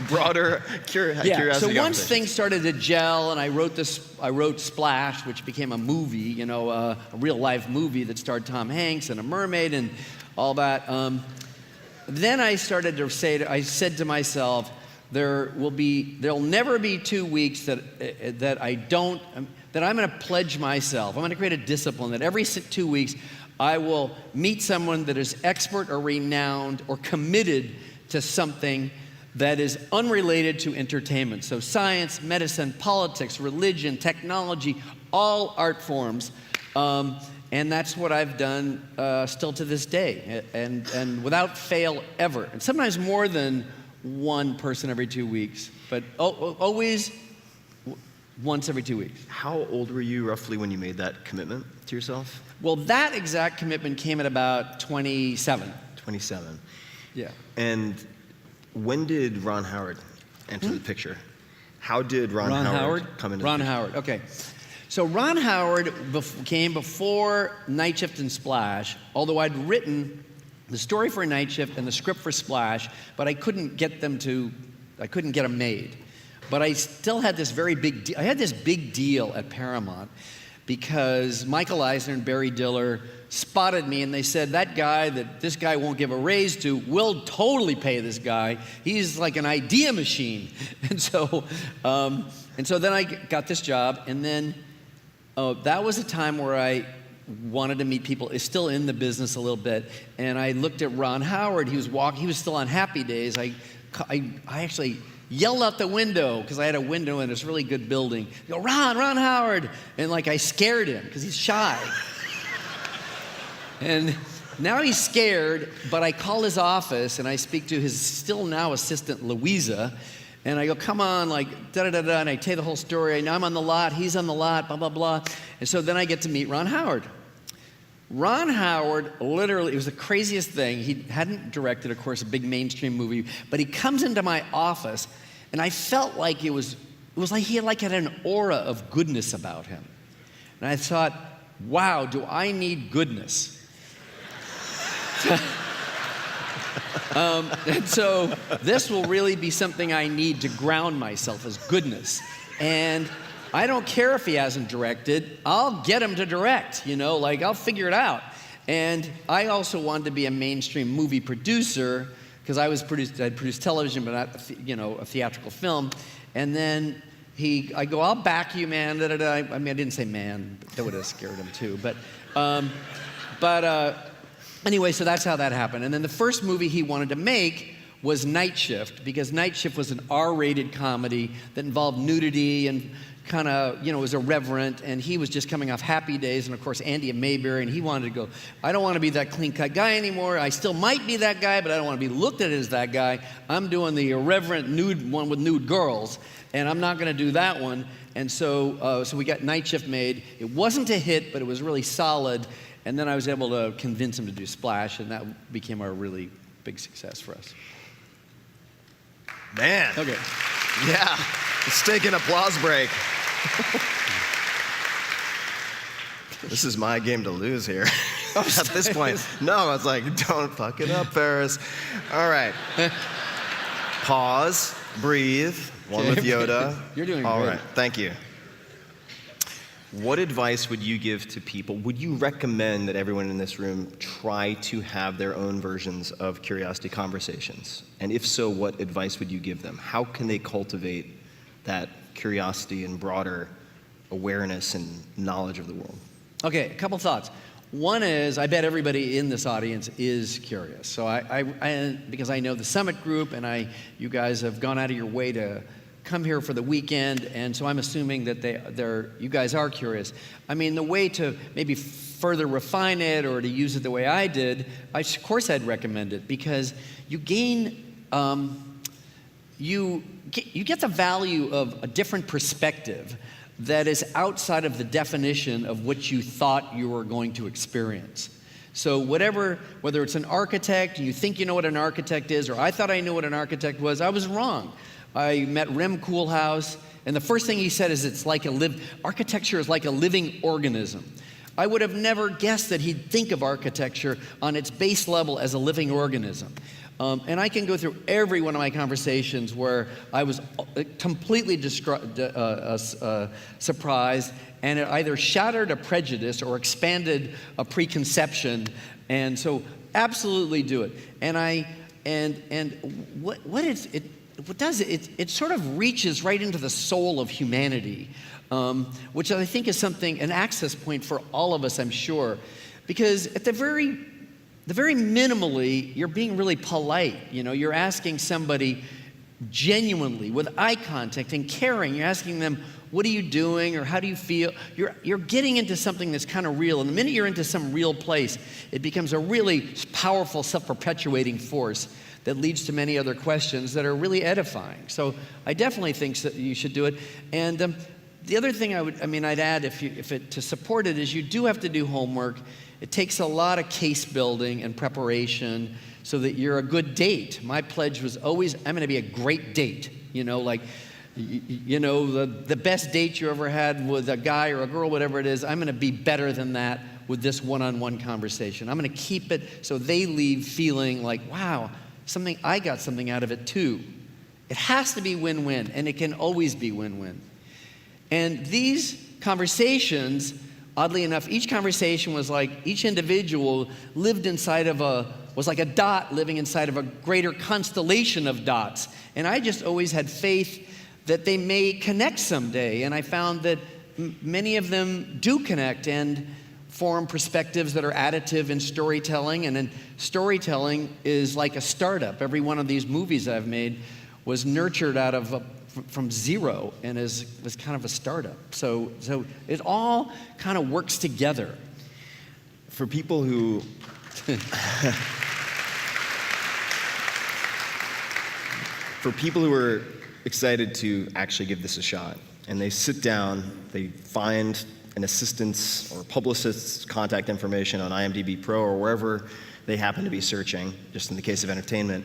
A: broader curiosity.
M: So once things started to gel, and I wrote Splash, which became a movie, you know, a real life movie that starred Tom Hanks and a mermaid and all that. Then I started to I said to myself, there'll never be 2 weeks that I'm going to pledge myself. I'm going to create a discipline that every 2 weeks I will meet someone that is expert or renowned or committed to something that is unrelated to entertainment. So science, medicine, politics, religion, technology, all art forms. And that's what I've done still to this day, and without fail ever. And sometimes more than one person every 2 weeks, but always once every 2 weeks.
A: How old were you roughly when you made that commitment to yourself?
M: Well, that exact commitment came at about 27.
A: 27.
M: Yeah.
A: And when did Ron Howard enter the picture? How did Ron Howard come into the picture?
M: Ron Howard, okay. So Ron Howard came before Night Shift and Splash, although I'd written the story for Night Shift and the script for Splash, but I couldn't get them made. But I still had this very big deal. I had this big deal at Paramount because Michael Eisner and Barry Diller spotted me, and they said, this guy won't give a raise to, we'll totally pay this guy. He's like an idea machine. And so then I got this job, and then that was a time where I wanted to meet people, is still in the business a little bit, and I looked at Ron Howard. He was still on Happy Days. I actually yelled out the window, because I had a window in this really good building. I go, Ron Howard! And like I scared him, because he's shy. And now he's scared, but I call his office, and I speak to his still now assistant, Louisa, and I go, come on, like, da-da-da-da, and I tell you the whole story. Now I'm on the lot, he's on the lot, blah, blah, blah. And so then I get to meet Ron Howard. Ron Howard, literally, it was the craziest thing. He hadn't directed, of course, a big mainstream movie, but he comes into my office, and I felt like it was like he had an aura of goodness about him. And I thought, wow, do I need goodness? And so this will really be something I need to ground myself as goodness. And I don't care if he hasn't directed. I'll get him to direct, I'll figure it out. And I also wanted to be a mainstream movie producer, because I'd produced television, but not, a theatrical film. And then I go, I'll back you, man. Da, da, da. I mean, I didn't say man, but that would have scared him too. Anyway, so that's how that happened. And then the first movie he wanted to make was Night Shift, because Night Shift was an R-rated comedy that involved nudity and kind of, was irreverent, and he was just coming off Happy Days, and of course Andy Mayberry, and he wanted to go, I don't want to be that clean-cut guy anymore. I still might be that guy, but I don't want to be looked at as that guy. I'm doing the irreverent nude one with nude girls, and I'm not going to do that one. And so we got Night Shift made. It wasn't a hit, but it was really solid. And then I was able to convince him to do Splash, and that became a really big success for us.
A: Man.
M: Okay.
A: Yeah. Let's take an applause break. This is my game to lose here. At this point. No, I was like, don't fuck it up, Ferriss. All right. Pause. Breathe. One with Yoda.
M: You're doing
A: all
M: great.
A: Right. Thank you. What advice would you give to people? Would you recommend that everyone in this room try to have their own versions of curiosity conversations? And if so, what advice would you give them? How can they cultivate that curiosity and broader awareness and knowledge of the world?
M: Okay, a couple thoughts. One is, I bet everybody in this audience is curious. So because I know the Summit Group, and you guys have gone out of your way to come here for the weekend, and so I'm assuming that you guys are curious. I mean, the way to maybe further refine it or to use it the way I did, of course I'd recommend it, because you gain, you get the value of a different perspective that is outside of the definition of what you thought you were going to experience. So whether it's an architect, and you think you know what an architect is, or I thought I knew what an architect was, I was wrong. I met Rem Koolhaas, and the first thing he said is architecture is like a living organism. I would have never guessed that he'd think of architecture on its base level as a living organism. And I can go through every one of my conversations where I was completely surprised, and it either shattered a prejudice or expanded a preconception. And so absolutely do it. What does it sort of reaches right into the soul of humanity, which I think is an access point for all of us, I'm sure, because at the very minimally, you're being really polite. You're asking somebody genuinely, with eye contact and caring. You're asking them, what are you doing, or how do you feel? You're getting into something that's kind of real, and the minute you're into some real place, it becomes a really powerful, self-perpetuating force that leads to many other questions that are really edifying. So I definitely think that you should do it. And the other thing I'd add, to support it, is you do have to do homework. It takes a lot of case building and preparation so that you're a good date. My pledge was always, I'm going to be a great date. The best date you ever had with a guy or a girl, whatever it is, I'm going to be better than that with this one-on-one conversation. I'm going to keep it so they leave feeling like, wow, I got something out of it too. It has to be win-win, and it can always be win-win. And these conversations oddly enough, each conversation was like each individual was like a dot living inside of a greater constellation of dots. And I just always had faith that they may connect someday. And I found that many of them do connect and form perspectives that are additive in storytelling. And then storytelling is like a startup. Every one of these movies I've made was nurtured from zero and was kind of a startup. So it all kind of works together.
N: For people who are excited to actually give this a shot, and they sit down, they find an assistant's or publicist's contact information on IMDb Pro or wherever they happen to be searching, just in the case of entertainment,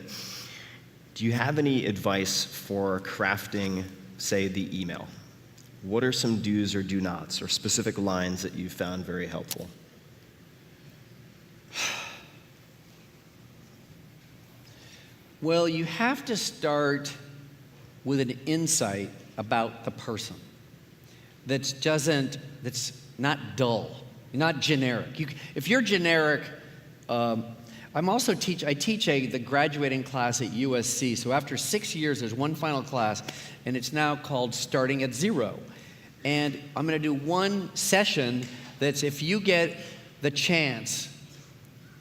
N: do you have any advice for crafting, say, the email? What are some do's or do nots or specific lines that you've found very helpful?
M: Well, you have to start with an insight about the person that's not dull, not generic. If you're generic, I teach the graduating class at USC. So after 6 years, there's one final class, and it's now called Starting at Zero. And I'm going to do one session that's if you get the chance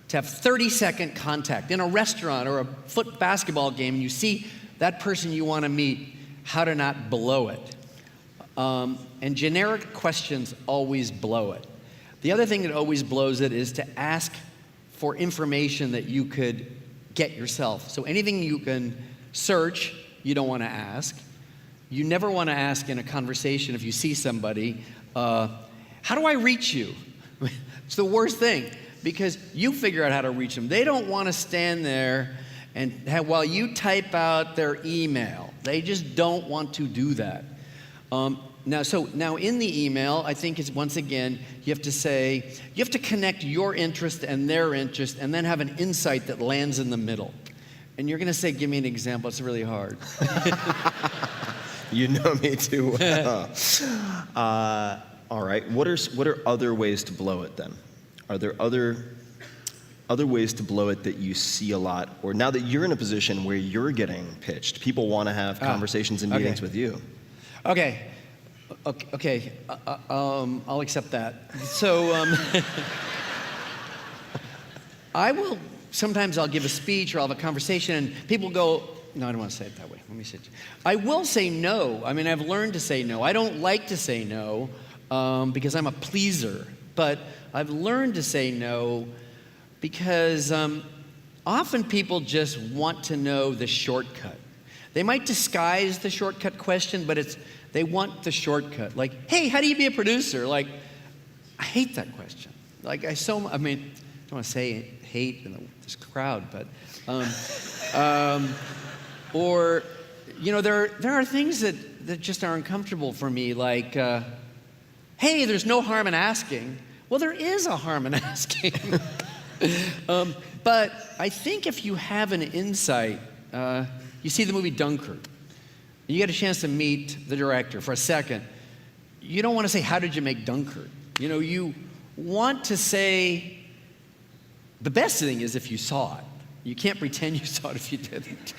M: to have 30-second contact in a restaurant or a foot basketball game, and you see that person you want to meet, how to not blow it. And generic questions always blow it. The other thing that always blows it is to ask for information that you could get yourself. So anything you can search, you don't want to ask. You never want to ask in a conversation if you see somebody, how do I reach you? It's the worst thing, because you figure out how to reach them. They don't want to stand there and while you type out their email. They just don't want to do that. Now in the email, I think it's once again, you have to connect your interest and their interest and then have an insight that lands in the middle. And you're going to say, give me an example. It's really hard.
N: You know me too well. All right. What are other ways to blow it then? Are there other ways to blow it that you see a lot, or now that you're in a position where you're getting pitched, people want to have conversations and meetings with you?
M: Okay. I'll accept that. So sometimes I'll give a speech or I'll have a conversation and people go, no, I don't want to say it that way. Let me say it. I will say no. I mean, I've learned to say no. I don't like to say no because I'm a pleaser, but I've learned to say no because often people just want to know the shortcut. They might disguise the shortcut question, but they want the shortcut. Like, hey, how do you be a producer? Like, I hate that question. Like, I don't want to say hate in this crowd, but, or, there are things that just are uncomfortable for me, like, hey, there's no harm in asking. Well, there is a harm in asking. But I think if you have an insight, you see the movie Dunkirk, you get a chance to meet the director for a second. You don't want to say, how did you make Dunkirk? You want to say, the best thing is if you saw it. You can't pretend you saw it if you didn't.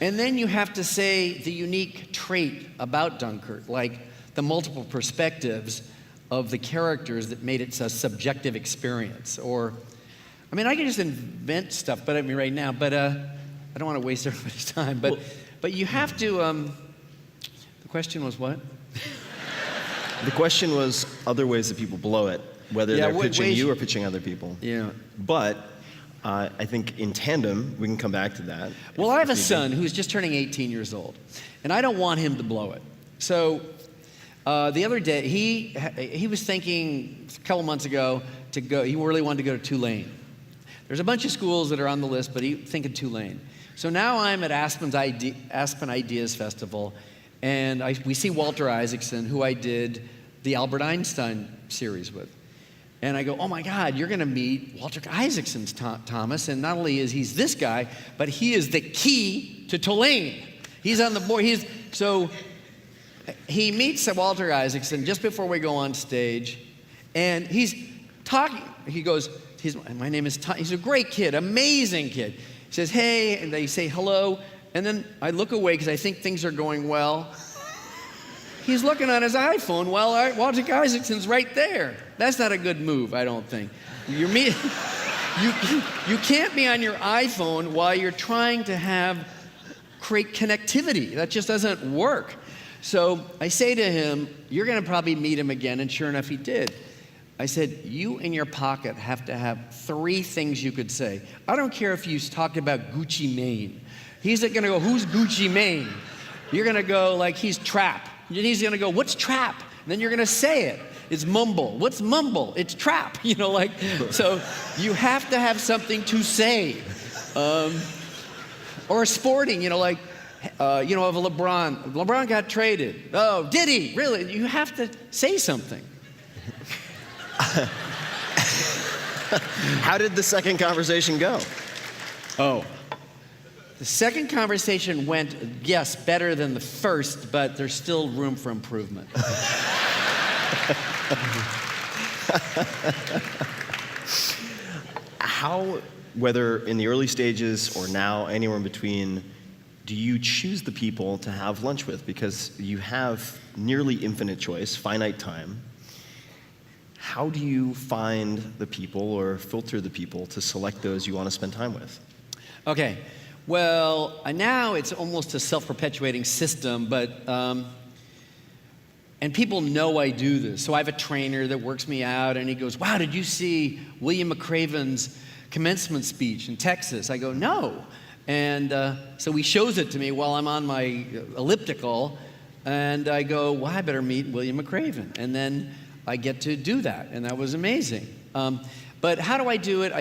M: And then you have to say the unique trait about Dunkirk, like the multiple perspectives of the characters that made it a subjective experience. Or, I could just invent stuff, right now, but I don't want to waste everybody's time. But you have to, the question was what?
N: The question was other ways that people blow it, whether they're pitching you or pitching other people.
M: Yeah.
N: But I think in tandem, we can come back to that.
M: Well, I have a son who's just turning 18 years old, and I don't want him to blow it. So the other day, he was thinking a couple months ago he really wanted to go to Tulane. There's a bunch of schools that are on the list, but he's thinking Tulane. So now I'm at Aspen Ideas Festival, and we see Walter Isaacson, who I did the Albert Einstein series with. And I go, oh my God, you're going to meet Walter Isaacson, Thomas, and not only is he this guy, but he is the key to Tulane. He's on the board. So he meets Walter Isaacson just before we go on stage, And he's talking. He goes, my name is Tom. He's a great kid, amazing kid. He says, hey, and they say hello. And then I look away because I think things are going well. He's looking on his iPhone while Walter Isaacson's right there. That's not a good move, I don't think. You can't be on your iPhone while you're trying to create connectivity. That just doesn't work. So I say to him, you're going to probably meet him again, and sure enough, he did. I said, you in your pocket have to have 3 things you could say. I don't care if you talk about Gucci Mane. He's going to go, who's Gucci Mane? You're going to go like, he's trap. And he's going to go, what's trap? And then you're going to say it. It's mumble. What's mumble? It's trap. So you have to have something to say. Or sporting, of LeBron. LeBron got traded. Oh, did he? Really? You have to say something.
N: How did the second conversation go?
M: Oh. The second conversation went, yes, better than the first, but there's still room for improvement.
N: How, whether in the early stages or now, anywhere in between, do you choose the people to have lunch with? Because you have nearly infinite choice, finite time. How do you find the people or filter the people to select those you want to spend time with?
M: Okay. Well, now it's almost a self-perpetuating system, but, and people know I do this. So I have a trainer that works me out, and he goes, wow, did you see William McRaven's commencement speech in Texas? I go, no. And so he shows it to me while I'm on my elliptical, and I go, well, I better meet William McRaven. And then I get to do that, and that was amazing. But how do I do it?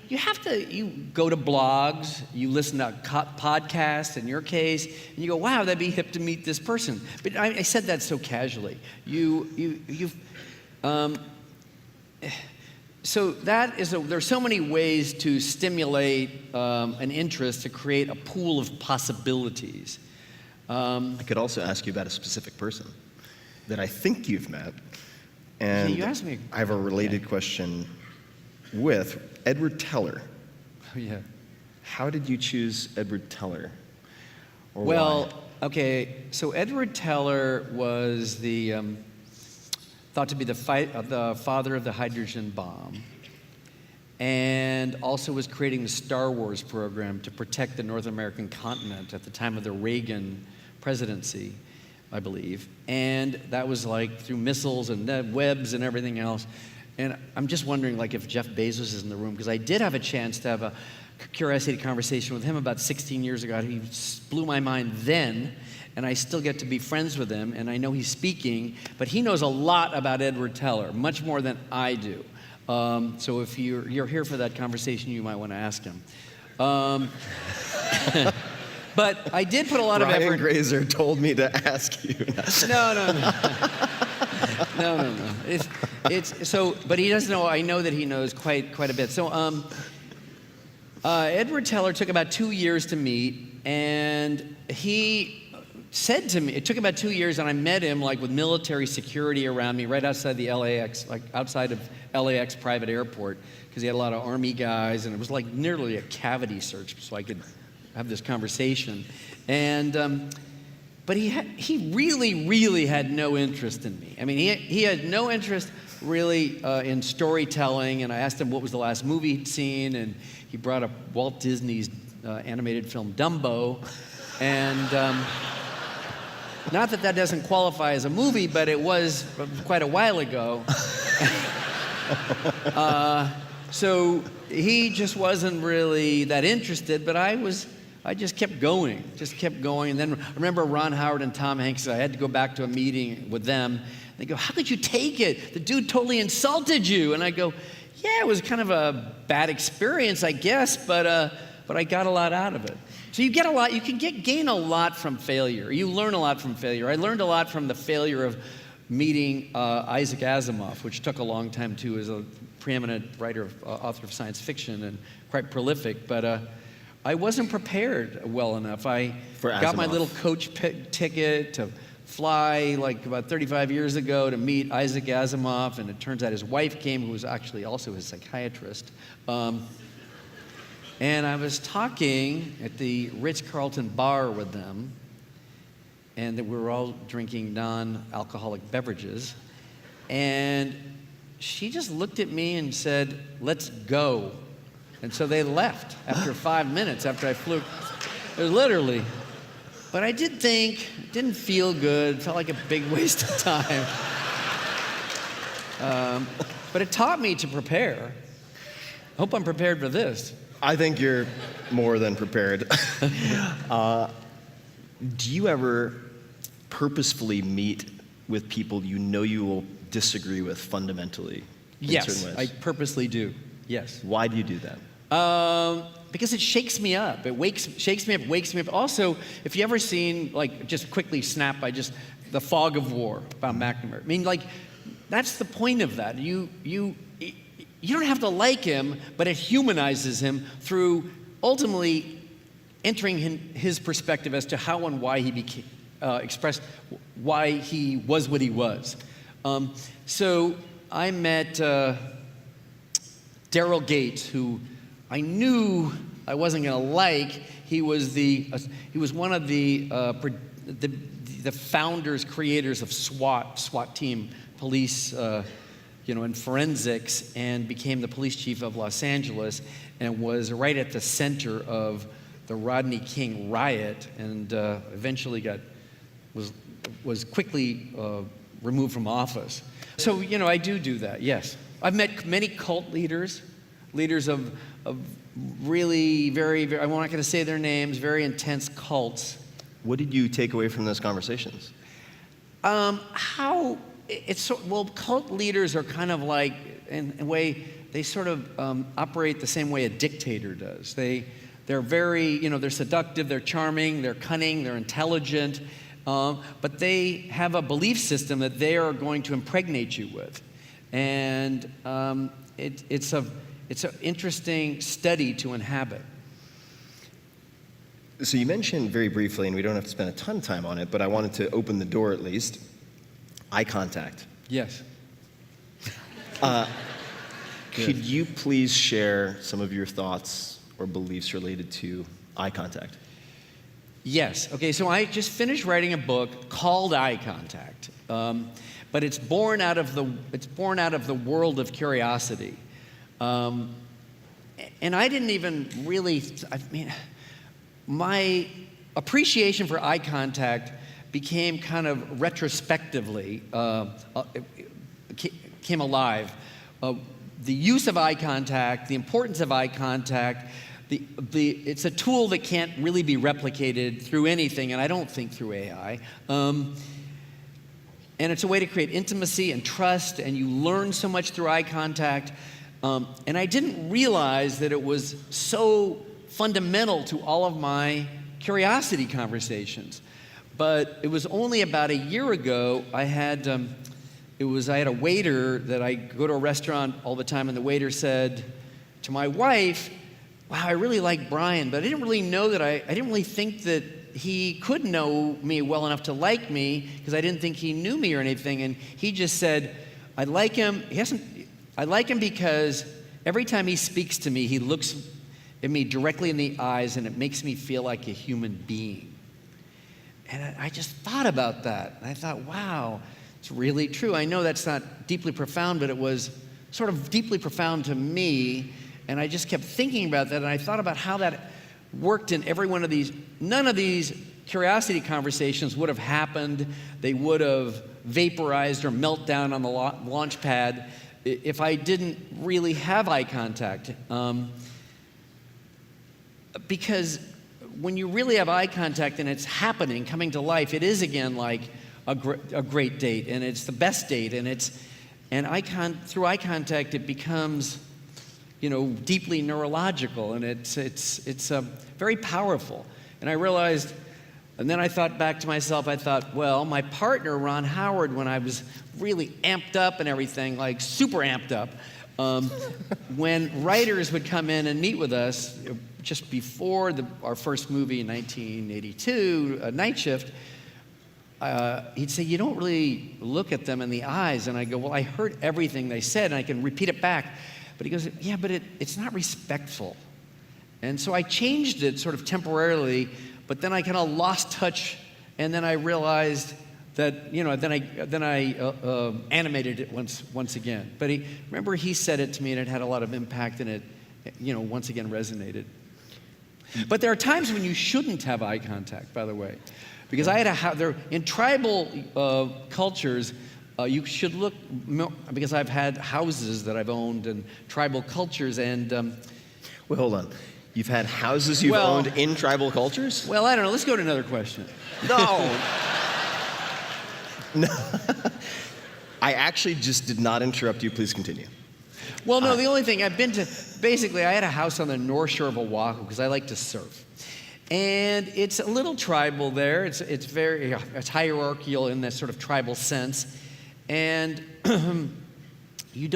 M: You go to blogs, you listen to podcasts in your case, and you go, wow, that'd be hip to meet this person. But I said that so casually. So there's so many ways to stimulate an interest to create a pool of possibilities.
N: I could also ask you about a specific person that I think you've met. And
M: you asked me.
N: I have a related question with Edward Teller.
M: Oh, yeah.
N: How did you choose Edward Teller? Or
M: well,
N: why?
M: Okay, so Edward Teller was thought to be the father of the hydrogen bomb, and also was creating the Star Wars program to protect the North American continent at the time of the Reagan presidency, I believe. And that was like through missiles and webs and everything else. And I'm just wondering, like, if Jeff Bezos is in the room, because I did have a chance to have a curiosity conversation with him about 16 years ago. He blew my mind then, and I still get to be friends with him, and I know he's speaking, but he knows a lot about Edward Teller, much more than I do. So if you're here for that conversation, you might want to ask him. But I did put a lot of effort.
N: Ryan Grazer told me to ask you.
M: No. It's so, but he doesn't know. I know that he knows quite a bit. So, Edward Teller took about 2 years to meet, and he said to me, it took about 2 years, and I met him like with military security around me, right outside the LAX, like outside of LAX private airport, because he had a lot of Army guys, and it was like nearly a cavity search, so I could have this conversation, and. But he really had no interest in me. I mean, he had no interest really in storytelling, and I asked him what was the last movie he'd seen, and he brought up Walt Disney's animated film Dumbo, and not that doesn't qualify as a movie, but it was quite a while ago. So he just wasn't really that interested, but I just kept going. And then I remember Ron Howard and Tom Hanks, I had to go back to a meeting with them. They go, how could you take it? The dude totally insulted you. And I go, yeah, it was kind of a bad experience, I guess, but I got a lot out of it. So you get a lot, you can gain a lot from failure. You learn a lot from failure. I learned a lot from the failure of meeting Isaac Asimov, which took a long time too, as a preeminent writer, author of science fiction and quite prolific, but I wasn't prepared well enough. I got my little coach ticket to fly like about 35 years ago to meet Isaac Asimov, and it turns out his wife came, who was actually also his psychiatrist. And I was talking at the Ritz-Carlton bar with them, and we were all drinking non-alcoholic beverages, and she just looked at me and said, "Let's go." And so they left after 5 minutes after I flew. It was literally. But I did think, it didn't feel good, felt like a big waste of time. But it taught me to prepare. I hope I'm prepared for this.
N: I think you're more than prepared. Do you ever purposefully meet with people you know you will disagree with fundamentally in
M: Yes,
N: certain
M: I
N: ways?
M: purposely do. Yes.
N: Why do you do that?
M: Because it shakes me up. Shakes me up, wakes me up. Also, if you ever seen, like, just quickly snap by just The Fog of War about McNamara. I mean, like, that's the point of that. You don't have to like him, but it humanizes him through ultimately entering his perspective as to how and why he expressed why he was what he was. So I met Daryl Gates, who I knew I wasn't going to like. He was one of the founders, creators of SWAT team, police, and forensics, and became the police chief of Los Angeles, and was right at the center of the Rodney King riot, and eventually was quickly removed from office. So I do that. Yes, I've met many cult leaders of really very, very, I'm not going to say their names, very intense cults.
N: What did you take away from those conversations?
M: Cult leaders are kind of like, in a way, they sort of operate the same way a dictator does. They're very, they're seductive, they're charming, they're cunning, they're intelligent, but they have a belief system that they are going to impregnate you with. And it's an interesting study to inhabit.
N: So you mentioned very briefly, and we don't have to spend a ton of time on it, but I wanted to open the door at least, eye contact.
M: Yes.
N: Could you please share some of your thoughts or beliefs related to eye contact?
M: Yes. Okay, so I just finished writing a book called Eye Contact, but it's born out of the world of curiosity. And I didn't even really, my appreciation for eye contact became kind of retrospectively, came alive. The use of eye contact, the importance of eye contact, it's a tool that can't really be replicated through anything, and I don't think through AI. And it's a way to create intimacy and trust, and you learn so much through eye contact. And I didn't realize that it was so fundamental to all of my curiosity conversations. But it was only about a year ago, I had a waiter that I go to a restaurant all the time, and the waiter said to my wife, "Wow, I really like Brian, but I didn't really know that I didn't really think that he could know me well enough to like me, because I didn't think he knew me or anything." And he just said, "I like him. I like him because every time he speaks to me, he looks at me directly in the eyes, and it makes me feel like a human being." And I just thought about that. And I thought, wow, it's really true. I know that's not deeply profound, but it was sort of deeply profound to me. And I just kept thinking about that, and I thought about how that worked in every one of these. None of these curiosity conversations would have happened. They would have vaporized or melt down on the launch pad if I didn't really have eye contact. Because when you really have eye contact and it's happening, coming to life, it is again like a great date, and it's the best date, and through eye contact it becomes, deeply neurological, and it's very powerful. And I realized, and then I thought back to myself, I thought, well, my partner, Ron Howard, when I was really amped up and everything, like super amped up, when writers would come in and meet with us, just before our first movie in 1982, Night Shift, he'd say, you don't really look at them in the eyes. And I go, well, I heard everything they said, and I can repeat it back. But he goes, yeah, but it's not respectful. And so I changed it sort of temporarily, but then I kind of lost touch, and then I realized that, then I animated it once again. But remember he said it to me, and it had a lot of impact, and it, once again resonated. But there are times when you shouldn't have eye contact, by the way. Because I had in tribal cultures, you should look, because I've had houses that I've owned in tribal cultures, and...
N: Wait, hold on. You've had houses you've owned in tribal cultures?
M: Well, I don't know. Let's go to another question.
N: No. No. I actually just did not interrupt you. Please continue.
M: Well, no, the only thing, I've been to, basically, I had a house on the North Shore of Oahu because I like to surf. And it's a little tribal there. It's hierarchical in that sort of tribal sense. And you're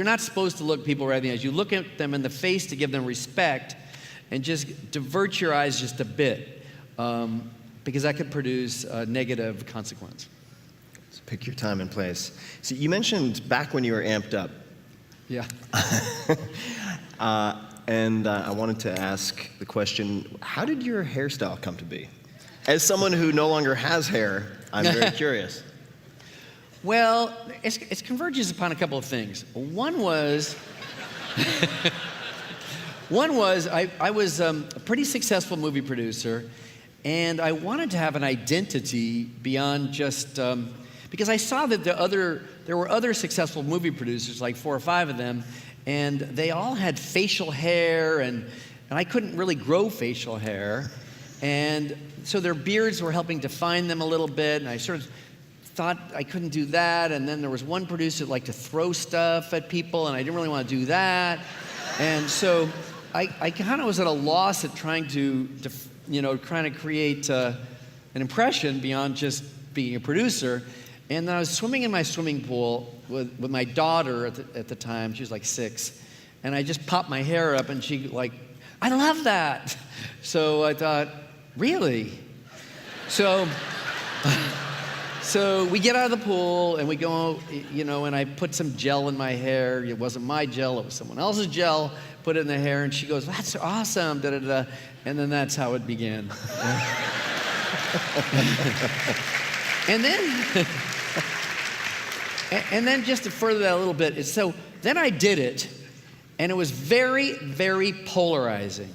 M: not supposed to look people right in the eyes. You look at them in the face to give them respect and just divert your eyes just a bit because that could produce a negative consequence.
N: So pick your time and place. So you mentioned back when you were amped up.
M: Yeah.
N: And I wanted to ask the question, how did your hairstyle come to be? As someone who no longer has hair, I'm very curious.
M: Well, it converges upon a couple of things. One was I was a pretty successful movie producer, and I wanted to have an identity beyond just, because I saw that there were other successful movie producers, like 4 or 5 of them, and they all had facial hair, and I couldn't really grow facial hair. And so their beards were helping define them a little bit, and I sort of thought I couldn't do that. And then there was one producer that liked to throw stuff at people, and I didn't really want to do that. And so I kind of was at a loss at trying to create an impression beyond just being a producer. And then I was swimming in my swimming pool with my daughter at the time. She was like 6. And I just popped my hair up, and she I love that. So I thought, really? So we get out of the pool, and we go, and I put some gel in my hair. It wasn't my gel, it was someone else's gel. Put it in the hair, and she goes, that's awesome, da-da-da. And then that's how it began. And then just to further that a little bit, then I did it, and it was very, very polarizing.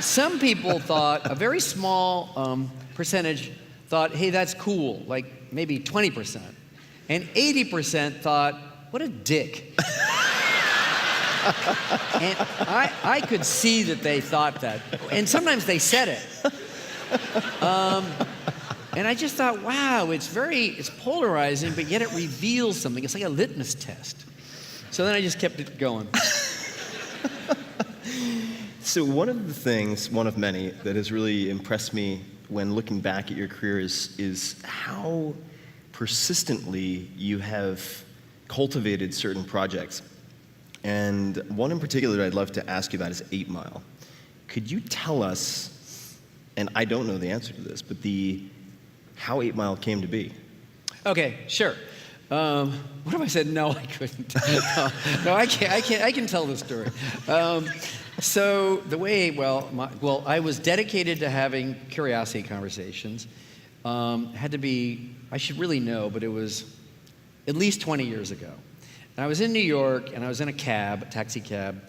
M: Some people thought, a very small percentage thought, hey, that's cool, like maybe 20%. And 80% thought, what a dick. And I could see that they thought that. And sometimes they said it. And I just thought, wow, it's polarizing, but yet it reveals something. It's like a litmus test. So then I just kept it going.
N: So one of many that has really impressed me when looking back at your career is how persistently you have cultivated certain projects. And one in particular that I'd love to ask you about is 8 Mile. Could you tell us, and I don't know the answer to this, but how 8 Mile came to be?
M: Okay, sure. What if I said no, I couldn't? No, I can't. I can tell the story. So the way, I was dedicated to having curiosity conversations. Had to be, I should really know, but it was at least 20 years ago. And I was in New York, and I was in a taxi cab,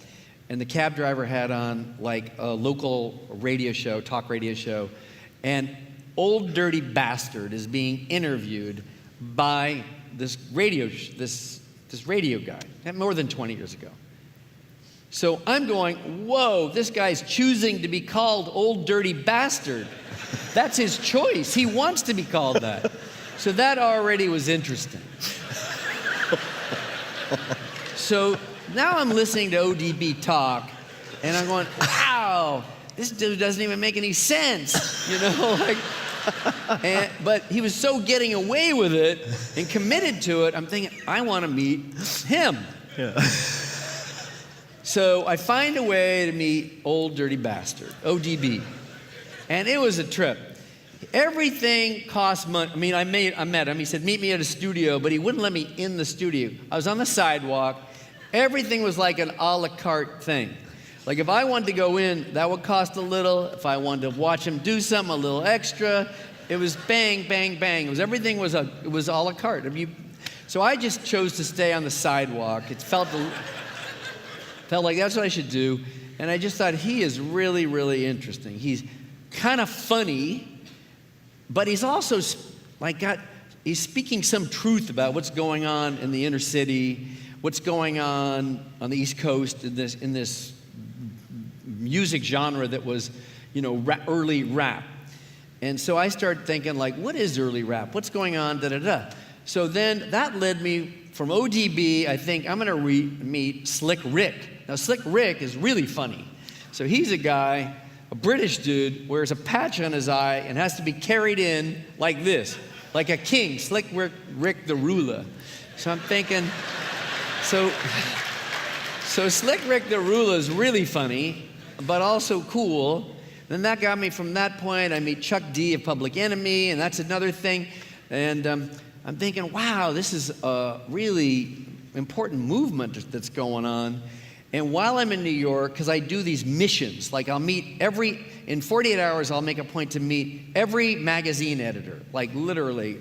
M: and the cab driver had on like a local radio show, talk radio show, and Old Dirty Bastard is being interviewed by this radio guy, more than 20 years ago. So I'm going, whoa, this guy's choosing to be called Old Dirty Bastard. That's his choice. He wants to be called that. So that already was interesting. So now I'm listening to ODB talk, and I'm going, wow, this dude doesn't even make any sense, but he was so getting away with it and committed to it, I'm thinking, I want to meet him. Yeah. So I find a way to meet Old Dirty Bastard, ODB. And it was a trip. Everything costs money. I mean, I met him. He said, meet me at a studio, but he wouldn't let me in the studio. I was on the sidewalk. Everything was like an a la carte thing. Like if I wanted to go in, that would cost a little. If I wanted to watch him do something, a little extra. It was bang, bang, bang. Everything was a la carte. So I just chose to stay on the sidewalk. It felt like that's what I should do. And I just thought he is really, really interesting. He's kind of funny, but he's also he's speaking some truth about what's going on in the inner city, what's going on the East Coast in this music genre that was, early rap. And so I started thinking, like, what is early rap? What's going on? Da-da-da. So then that led me from ODB, I think I'm going to meet Slick Rick. Now, Slick Rick is really funny. So he's a guy, a British dude, wears a patch on his eye and has to be carried in like this, like a king, Slick Rick the ruler. So I'm thinking, so Slick Rick the ruler is really funny, but also cool. Then that got me from that point. I meet Chuck D of Public Enemy, and that's another thing. And I'm thinking, wow, this is a really important movement that's going on. And while I'm in New York, because I do these missions, like I'll meet in 48 hours, I'll make a point to meet every magazine editor, like literally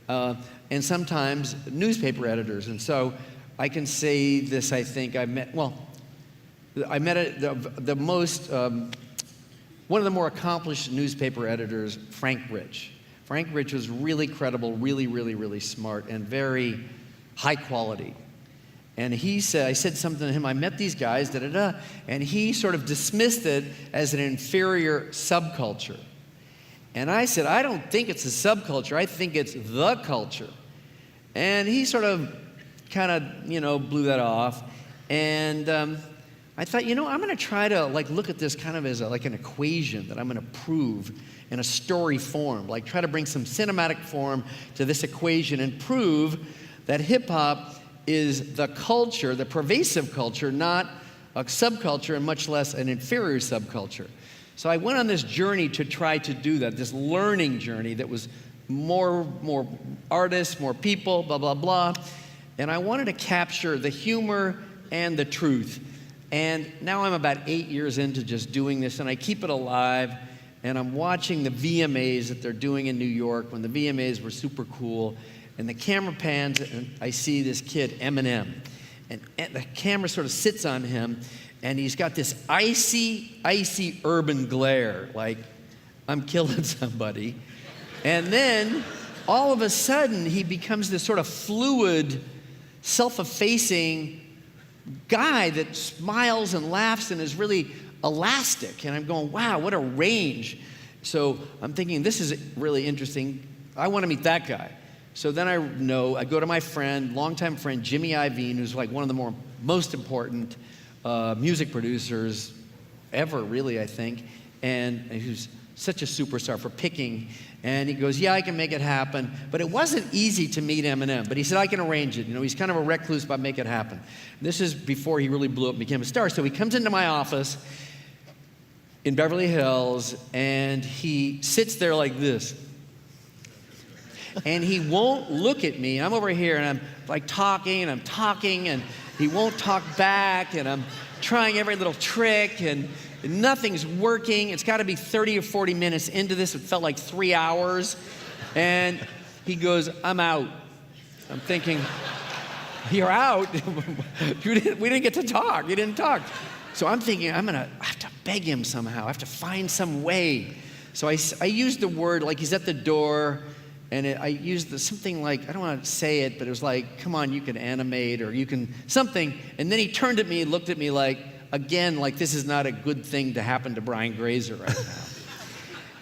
M: and sometimes newspaper editors. And so I can say this, I think I met the most, one of the more accomplished newspaper editors, Frank Rich. Frank Rich was really credible, really, really, really smart, and very high quality. And I said something to him, I met these guys, da-da-da, and he sort of dismissed it as an inferior subculture. And I said, I don't think it's a subculture, I think it's the culture. And he sort of kind of, blew that off. And I thought, I'm going to try to look at this kind of as like an equation that I'm going to prove in a story form, like try to bring some cinematic form to this equation and prove that hip-hop is the culture, the pervasive culture, not a subculture and much less an inferior subculture. So I went on this journey to try to do that, this learning journey that was more artists, more people, blah, blah, blah. And I wanted to capture the humor and the truth. And now I'm about 8 years into just doing this, and I keep it alive. And I'm watching the VMAs that they're doing in New York when the VMAs were super cool. And the camera pans, and I see this kid, Eminem. And the camera sort of sits on him, and he's got this icy urban glare, like, I'm killing somebody. And then, all of a sudden, he becomes this sort of fluid, self-effacing guy that smiles and laughs and is really elastic. And I'm going, wow, what a range. So I'm thinking, this is really interesting. I want to meet that guy. So then I go to my friend, longtime friend, Jimmy Iovine, who's like one of the most important music producers ever, really, I think. And who's such a superstar for picking. And he goes, yeah, I can make it happen. But it wasn't easy to meet Eminem. But he said, I can arrange it. He's kind of a recluse, but make it happen. This is before he really blew up and became a star. So he comes into my office in Beverly Hills, and he sits there like this. And he won't look at me. I'm over here, and I'm like talking, and he won't talk back, and I'm trying every little trick, and nothing's working. It's got to be 30 or 40 minutes into this. It felt like 3 hours. And he goes, I'm out. I'm thinking, you're out? We didn't get to talk. You didn't talk. So I'm thinking, I have to beg him somehow. I have to find some way. So I used the word, like he's at the door, and I used something like, I don't want to say it, but it was like, come on, you can animate, or you can something. And then he turned at me and looked at me like, again, like this is not a good thing to happen to Brian Grazer right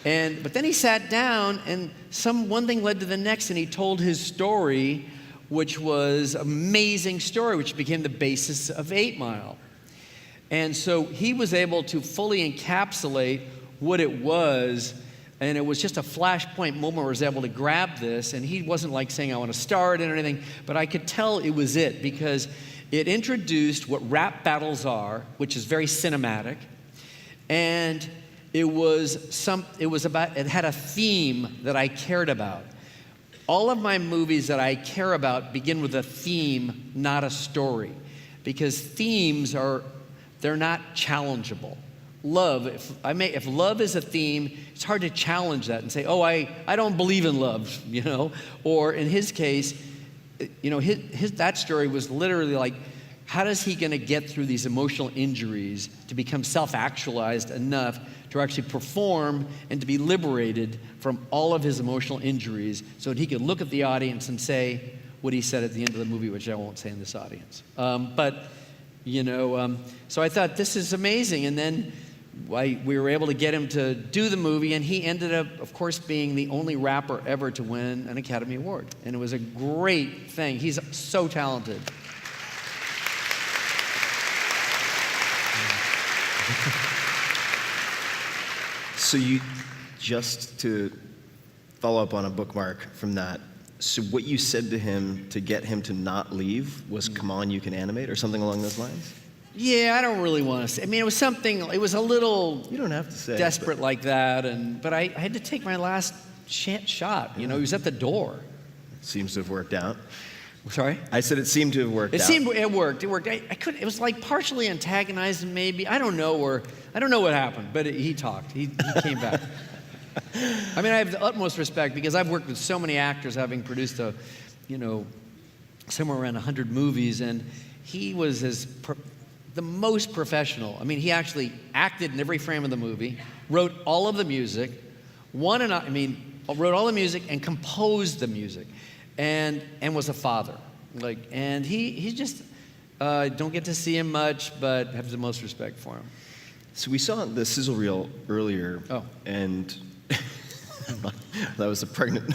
M: now. But then he sat down, and one thing led to the next, and he told his story, which was an amazing story, which became the basis of 8 Mile. And so he was able to fully encapsulate what it was, and it was just a flashpoint moment where I was able to grab this, and he wasn't like saying, I want to star it and anything, but I could tell it was it, because it introduced what rap battles are, which is very cinematic, and It had a theme that I cared about. All of my movies that I care about begin with a theme, not a story, because themes they're not challengeable. Love, if love is a theme, it's hard to challenge that and say, oh, I don't believe in love, you know? Or in his case, you know, that story was literally like, how is he gonna get through these emotional injuries to become self-actualized enough to actually perform and to be liberated from all of his emotional injuries so that he could look at the audience and say what he said at the end of the movie, which I won't say in this audience. But, you know, so I thought, this is amazing. And then we were able to get him to do the movie, and he ended up, of course, being the only rapper ever to win an Academy Award. And it was a great thing. He's so talented.
N: So just to follow up on a bookmark from that, so what you said to him to get him to not leave was, come on, you can animate, or something along those lines?
M: Yeah, I don't really want to say. I mean, it was a little
N: you don't have to say
M: desperate like that, but I had to take my last shot. You know, he was at the door.
N: It seems to have worked out.
M: Sorry?
N: I said it seemed to have worked out.
M: It worked. I couldn't. It was like partially antagonized, maybe. I don't know what happened, but he talked. He came back. I mean, I have the utmost respect because I've worked with so many actors, having produced somewhere around 100 movies, and he was the most professional. I mean, he actually acted in every frame of the movie, wrote all of the music, wrote all the music and composed the music, and was a father. And he just don't get to see him much, but have the most respect for him.
N: So we saw the sizzle reel earlier, and that was a pregnant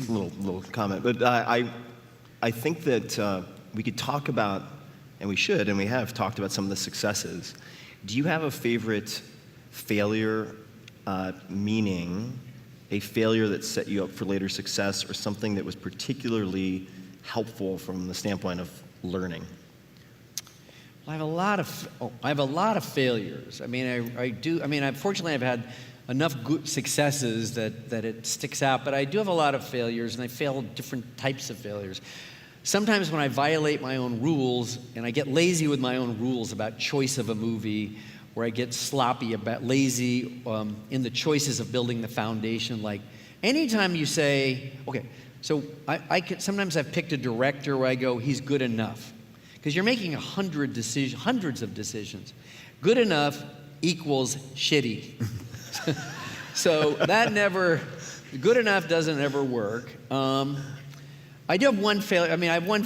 N: little comment. But I think that we could talk about, and we should, and we have talked about some of the successes. Do you have a favorite failure, meaning a failure that set you up for later success, or something that was particularly helpful from the standpoint of learning?
M: Well, I have a lot of failures. I mean, I do. I mean, fortunately, I've had enough good successes that it sticks out. But I do have a lot of failures, and I fail different types of failures. Sometimes when I violate my own rules, and I get lazy with my own rules about choice of a movie, where I get sloppy lazy in the choices of building the foundation. Like, anytime you say, okay, so sometimes I've picked a director where I go, he's good enough. Because you're making hundreds of decisions. Good enough equals shitty. So good enough doesn't ever work. I do have one failure. I mean, I have one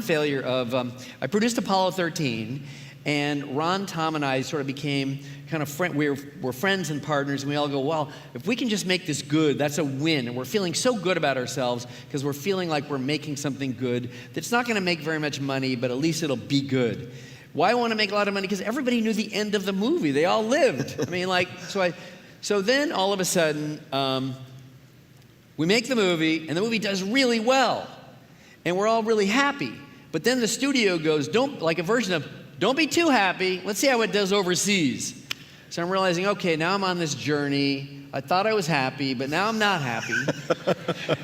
M: failure of, I produced Apollo 13, and Ron, Tom, and I sort of became kind of we're friends and partners, and we all go, well, if we can just make this good, that's a win. And we're feeling so good about ourselves because we're feeling like we're making something good that's not going to make very much money, but at least it'll be good. Why want to make a lot of money? Because everybody knew the end of the movie. They all lived. I mean, so then all of a sudden, we make the movie, and the movie does really well, and we're all really happy. But then the studio goes, like a version of, don't be too happy. Let's see how it does overseas. So I'm realizing, okay, now I'm on this journey. I thought I was happy, but now I'm not happy.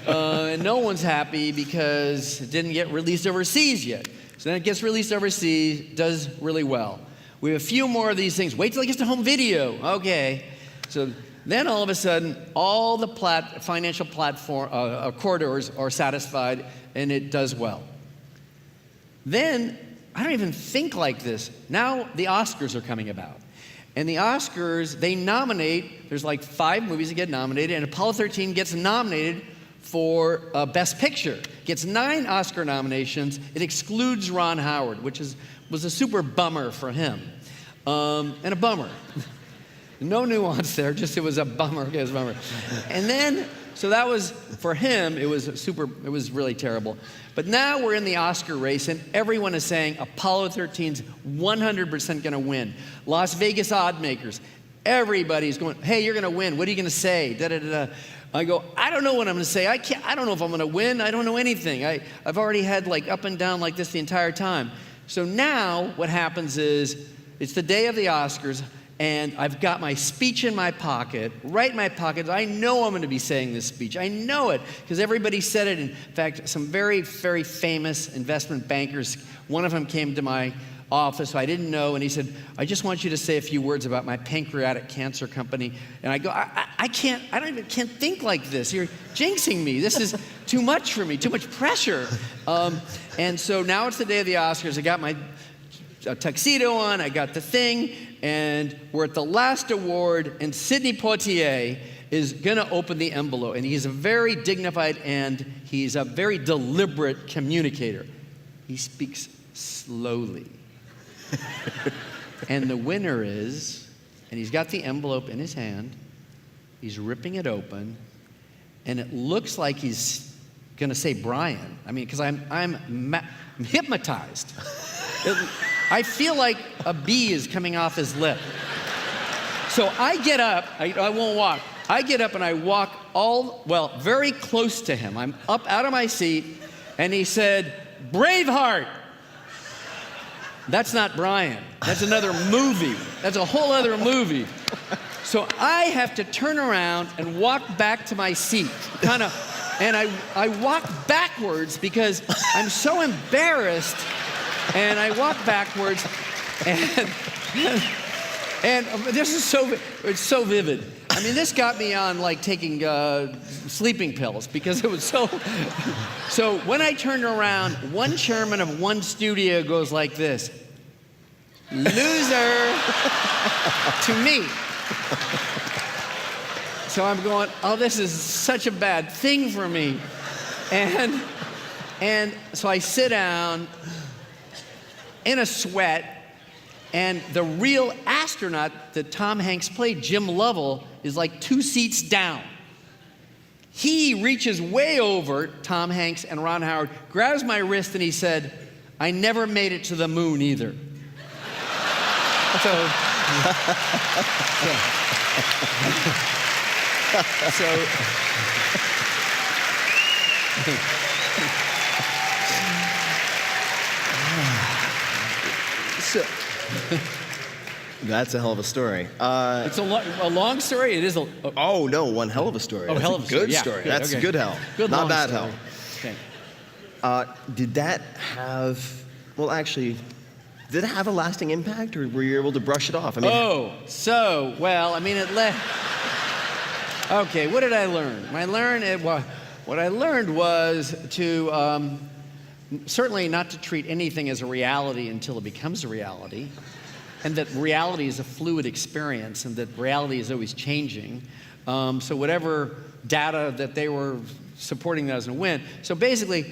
M: And no one's happy because it didn't get released overseas yet. So then it gets released overseas, does really well. We have a few more of these things. Wait till it gets to home video. Okay. So then all of a sudden, all the financial corridors are satisfied, and it does well. Then, I don't even think like this. Now the Oscars are coming about. And the Oscars, they nominate, there's like 5 movies that get nominated, and Apollo 13 gets nominated for Best Picture. Gets 9 Oscar nominations. It excludes Ron Howard, which was a super bummer for him. And a bummer. No nuance there, just it was a bummer. It was a bummer. And then, so that was, for him, it was really terrible. But now we're in the Oscar race, and everyone is saying Apollo 13's 100% going to win. Las Vegas oddmakers, everybody's going, hey, you're going to win. What are you going to say? Da-da-da-da. I go, I don't know what I'm going to say. I don't know if I'm going to win. I don't know anything. I've already had like up and down like this the entire time. So now what happens is, it's the day of the Oscars, and I've got my speech in my pocket, right in my pocket. I know I'm going to be saying this speech. I know it because everybody said it. In fact, some very, very famous investment bankers, one of them came to my office who I didn't know, and he said, I just want you to say a few words about my pancreatic cancer company. And I go, I can't think like this. You're jinxing me. This is too much for me, too much pressure. And so now it's the day of the Oscars. I got my tuxedo on, I got the thing, and we're at the last award, and Sidney Poitier is gonna open the envelope, and he's a very dignified and he's a very deliberate communicator. He speaks slowly. And the winner is, and he's got the envelope in his hand, he's ripping it open, and it looks like he's gonna say Brian. I mean, because I'm hypnotized. I feel like a bee is coming off his lip. So I get up, I won't walk. I get up and I walk very close to him. I'm up out of my seat, and he said, Braveheart. That's not Brian. That's another movie. That's a whole other movie. So I have to turn around and walk back to my seat, and I walk backwards because I'm so embarrassed, and I walk backwards, and this is it's so vivid. I mean, this got me on like taking sleeping pills because it was so. So when I turned around, one chairman of one studio goes like this, loser, to me. So I'm going, oh, this is such a bad thing for me. And so I sit down in a sweat, and the real astronaut that Tom Hanks played, Jim Lovell, is like 2 seats down. He reaches way over Tom Hanks and Ron Howard, grabs my wrist, and he said, I never made it to the moon either. So
N: that's a hell of a story.
M: It's a long story. It is a.
N: Oh no, one hell of a story.
M: Oh,
N: That's
M: hell of a story.
N: good
M: Yeah,
N: story.
M: good,
N: That's
M: okay.
N: good hell.
M: Good
N: Not
M: long
N: bad
M: story.
N: hell.
M: Okay.
N: Did that have? Well, actually, did it have a lasting impact, or were you able to brush it off? I mean, Okay, what did I learn? What I learned was to certainly not to treat anything as a reality until it becomes a reality, and that reality is a fluid experience, and that reality is always changing. So whatever data that they were supporting that as a win. So basically,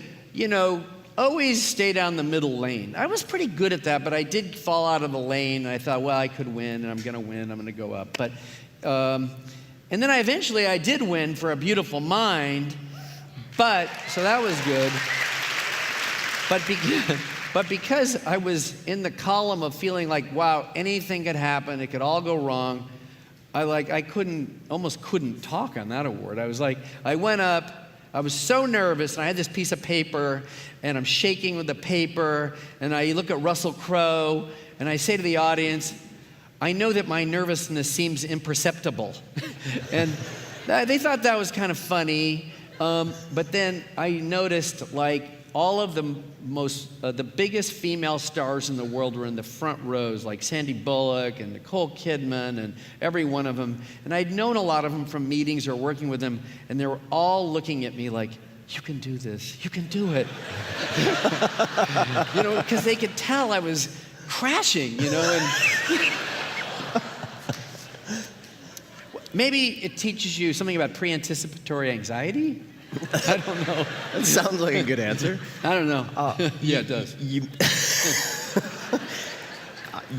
N: always stay down the middle lane. I was pretty good at that, but I did fall out of the lane, and I thought, well, I could win, and I'm going to win, I'm going to go up. But and then I did win for A Beautiful Mind, so that was good. But because I was in the column of feeling like, wow, anything could happen, it could all go wrong, I almost couldn't talk on that award. I went up, I was so nervous, and I had this piece of paper, and I'm shaking with the paper, and I look at Russell Crowe, and I say to the audience, I know that my nervousness seems imperceptible. And they thought that was kind of funny, but then I noticed all of the biggest female stars in the world were in the front rows, like Sandy Bullock and Nicole Kidman and every one of them. And I'd known a lot of them from meetings or working with them, and they were all looking at me like, you can do this, you can do it. Because they could tell I was crashing, and maybe it teaches you something about pre-anticipatory anxiety. I don't know. That sounds like a good answer.
M: I don't know. Yeah, it does.
N: You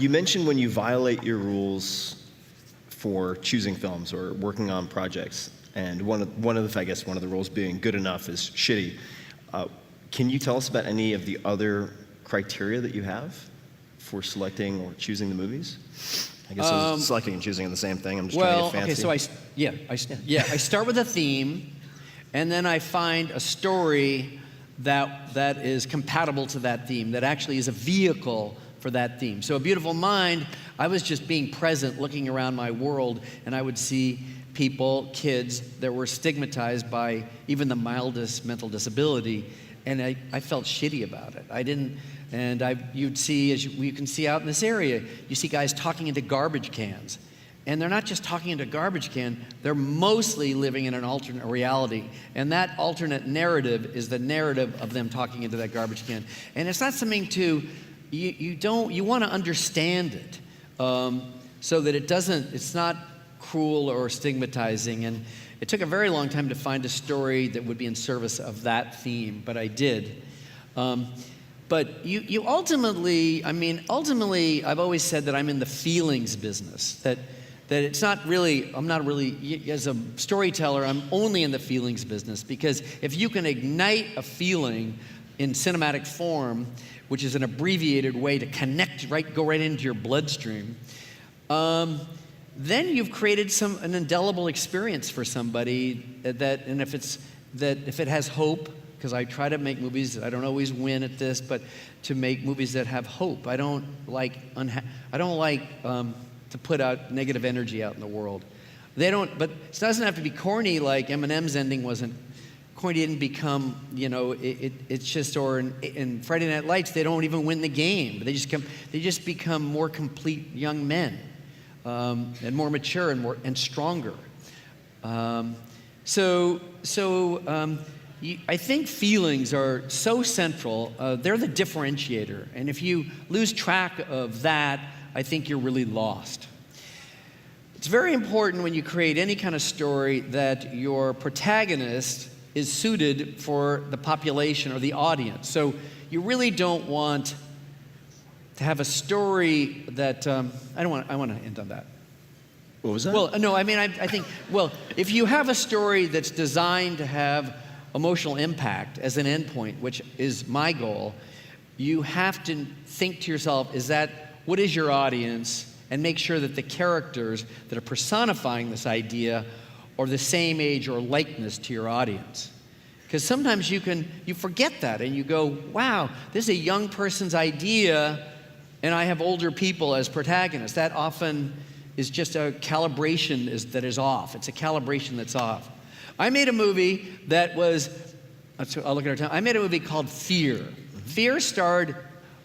N: mentioned when you violate your rules for choosing films or working on projects, and one of the rules being good enough is shitty. Can you tell us about any of the other criteria that you have for selecting or choosing the movies? I guess selecting and choosing are the same thing. I'm just trying to get fancy.
M: Okay, so I start with a theme, and then I find a story that is compatible to that theme, that actually is a vehicle for that theme. So A Beautiful Mind, I was just being present, looking around my world, and I would see people, kids, that were stigmatized by even the mildest mental disability, and I felt shitty about it. I didn't, and you'd see, as you can see out in this area, you see guys talking into garbage cans. And they're not just talking into a garbage can, they're mostly living in an alternate reality. And that alternate narrative is the narrative of them talking into that garbage can. And it's not something you want to understand it so that it's not cruel or stigmatizing. And it took a very long time to find a story that would be in service of that theme, but I did. But you ultimately, I've always said that I'm in the feelings business, that it's not really, I'm not really, as a storyteller, I'm only in the feelings business, because if you can ignite a feeling in cinematic form, which is an abbreviated way to connect, go right into your bloodstream, then you've created an indelible experience for somebody and if it has hope, because I try to make movies, I don't always win at this, but to make movies that have hope. I don't like to put out negative energy out in the world. But it doesn't have to be corny, like Eminem's ending wasn't corny, didn't become, it's just, or in Friday Night Lights, they don't even win the game. They just become more complete young men, and more mature and stronger. I think feelings are so central. They're the differentiator. And if you lose track of that, I think you're really lost. It's very important when you create any kind of story that your protagonist is suited for the population or the audience. So you really don't want to have a story that, I want to end on that.
N: What was that?
M: Well, no, I think, if you have a story that's designed to have emotional impact as an endpoint, which is my goal, you have to think to yourself, what is your audience? And make sure that the characters that are personifying this idea are the same age or likeness to your audience. Because sometimes you forget that and you go, wow, this is a young person's idea and I have older people as protagonists. That often is just a calibration that is off. It's a calibration that's off. I made a movie that was, I'll look at our time. I made a movie called Fear. Fear starred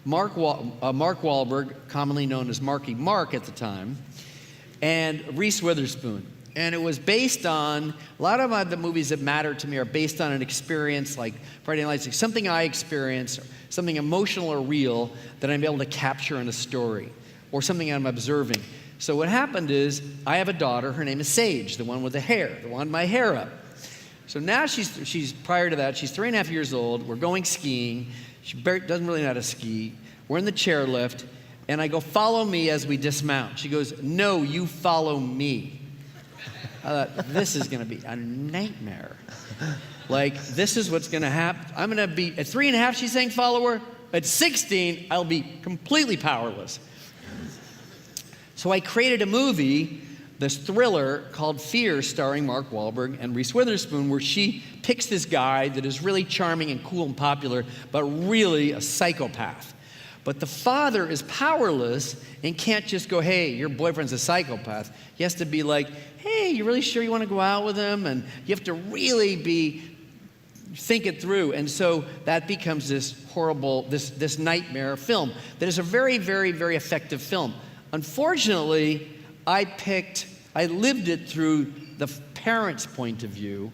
M: Mark Wahlberg, commonly known as Marky Mark at the time, and Reese Witherspoon. And it was based on, a lot of the movies that matter to me are based on an experience like Friday Night Lights, like something I experienced, something emotional or real that I'm able to capture in a story, or something I'm observing. So what happened is, I have a daughter, her name is Sage, the one with the hair, the one with my hair up. So now she's prior to that, she's 3.5 years old, we're going skiing, she doesn't really know how to ski, we're in the chairlift, and I go, follow me as we dismount. She goes, no, you follow me. I thought, this is gonna be a nightmare. Like, this is what's gonna happen. I'm gonna be, at 3.5, she's saying follow her. At 16, I'll be completely powerless. So I created a movie, this thriller called Fear, starring Mark Wahlberg and Reese Witherspoon, where she picks this guy that is really charming and cool and popular, but really a psychopath. But the father is powerless and can't just go, hey, your boyfriend's a psychopath. He has to be like, hey, you really sure you want to go out with him? And you have to really think it through. And so that becomes this horrible, this nightmare film that is a very, very, very effective film. Unfortunately, I lived it through the parent's point of view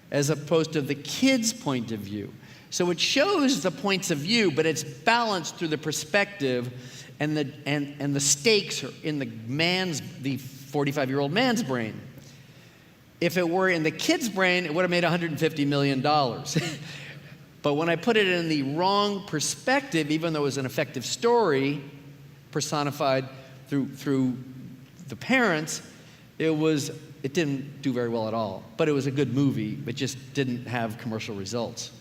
M: as opposed to the kid's point of view. So it shows the points of view, but it's balanced through the perspective, and the stakes are in the 45-year-old man's brain. If it were in the kid's brain, it would have made $150 million. But when I put it in the wrong perspective, even though it was an effective story, personified through the parents, it didn't do very well at all. But it was a good movie, but just didn't have commercial results.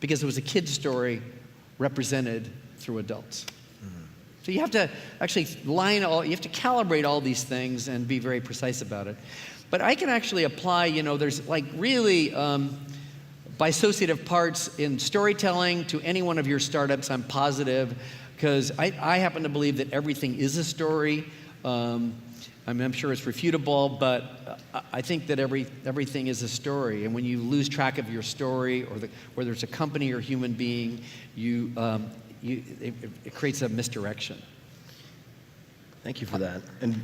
M: Because it was a kid's story represented through adults. So you have to actually you have to calibrate all these things and be very precise about it. But I can actually apply, there's like really bisociative parts in storytelling to any one of your startups, I'm positive. because I happen to believe that everything is a story. I'm sure it's refutable, but I think that everything is a story. And when you lose track of your story, or whether it's a company or human being, it creates a misdirection.
N: Thank you for that. And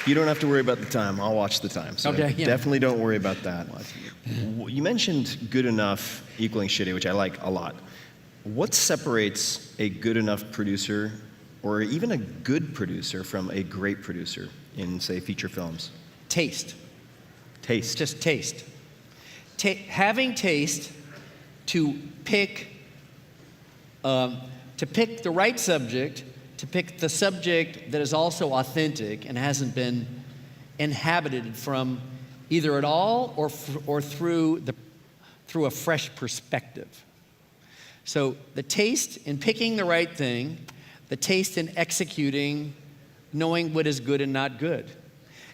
N: you don't have to worry about the time. I'll watch the time. So
M: okay, yeah.
N: Definitely don't worry about that. You mentioned good enough equaling shitty, which I like a lot. What separates a good enough producer, or even a good producer, from a great producer in, say, feature films?
M: Taste.
N: Taste.
M: Just taste. Having taste to pick the right subject, to pick the subject that is also authentic and hasn't been inhabited from either at all or through a fresh perspective. So the taste in picking the right thing, the taste in executing, knowing what is good and not good.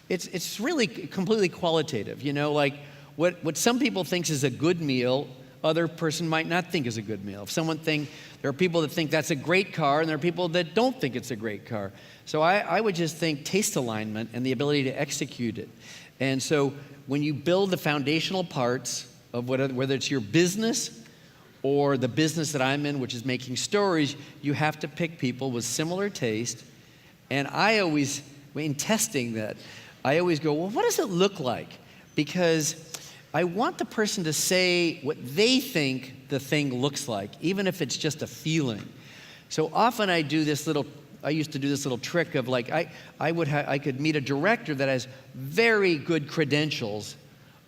M: It's really completely qualitative. You know, like what some people think is a good meal, other person might not think is a good meal. There are people that think that's a great car, and there are people that don't think it's a great car. So I would just think taste alignment and the ability to execute it. And so when you build the foundational parts of whether it's your business or the business that I'm in, which is making stories, you have to pick people with similar taste. And in testing that, I always go, well, what does it look like? Because I want the person to say what they think the thing looks like, even if it's just a feeling. So often I used to do this little trick of like, I could meet a director that has very good credentials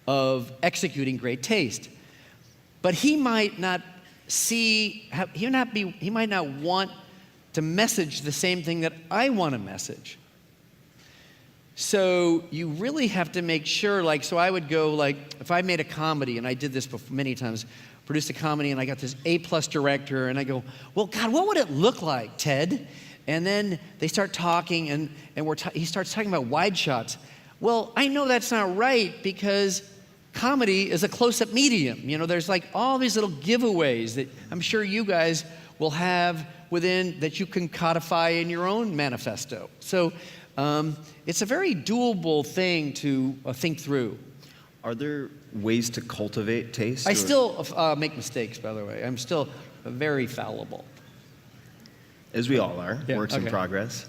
M: of executing great taste. But he might not want to message the same thing that I want to message. So you really have to make sure, so I would go, if I made a comedy, and I did this many times, produced a comedy, and I got this A+ director, and I go, well, God, what would it look like, Ted? And then they start talking, and he starts talking about wide shots. Well, I know that's not right, because comedy is a close-up medium. You know, there's all these little giveaways that I'm sure you guys will have that you can codify in your own manifesto. So it's a very doable thing to think through.
N: Are there ways to cultivate taste?
M: I still make mistakes, by the way. I'm still very fallible.
N: As we all are,
M: yeah,
N: works in progress.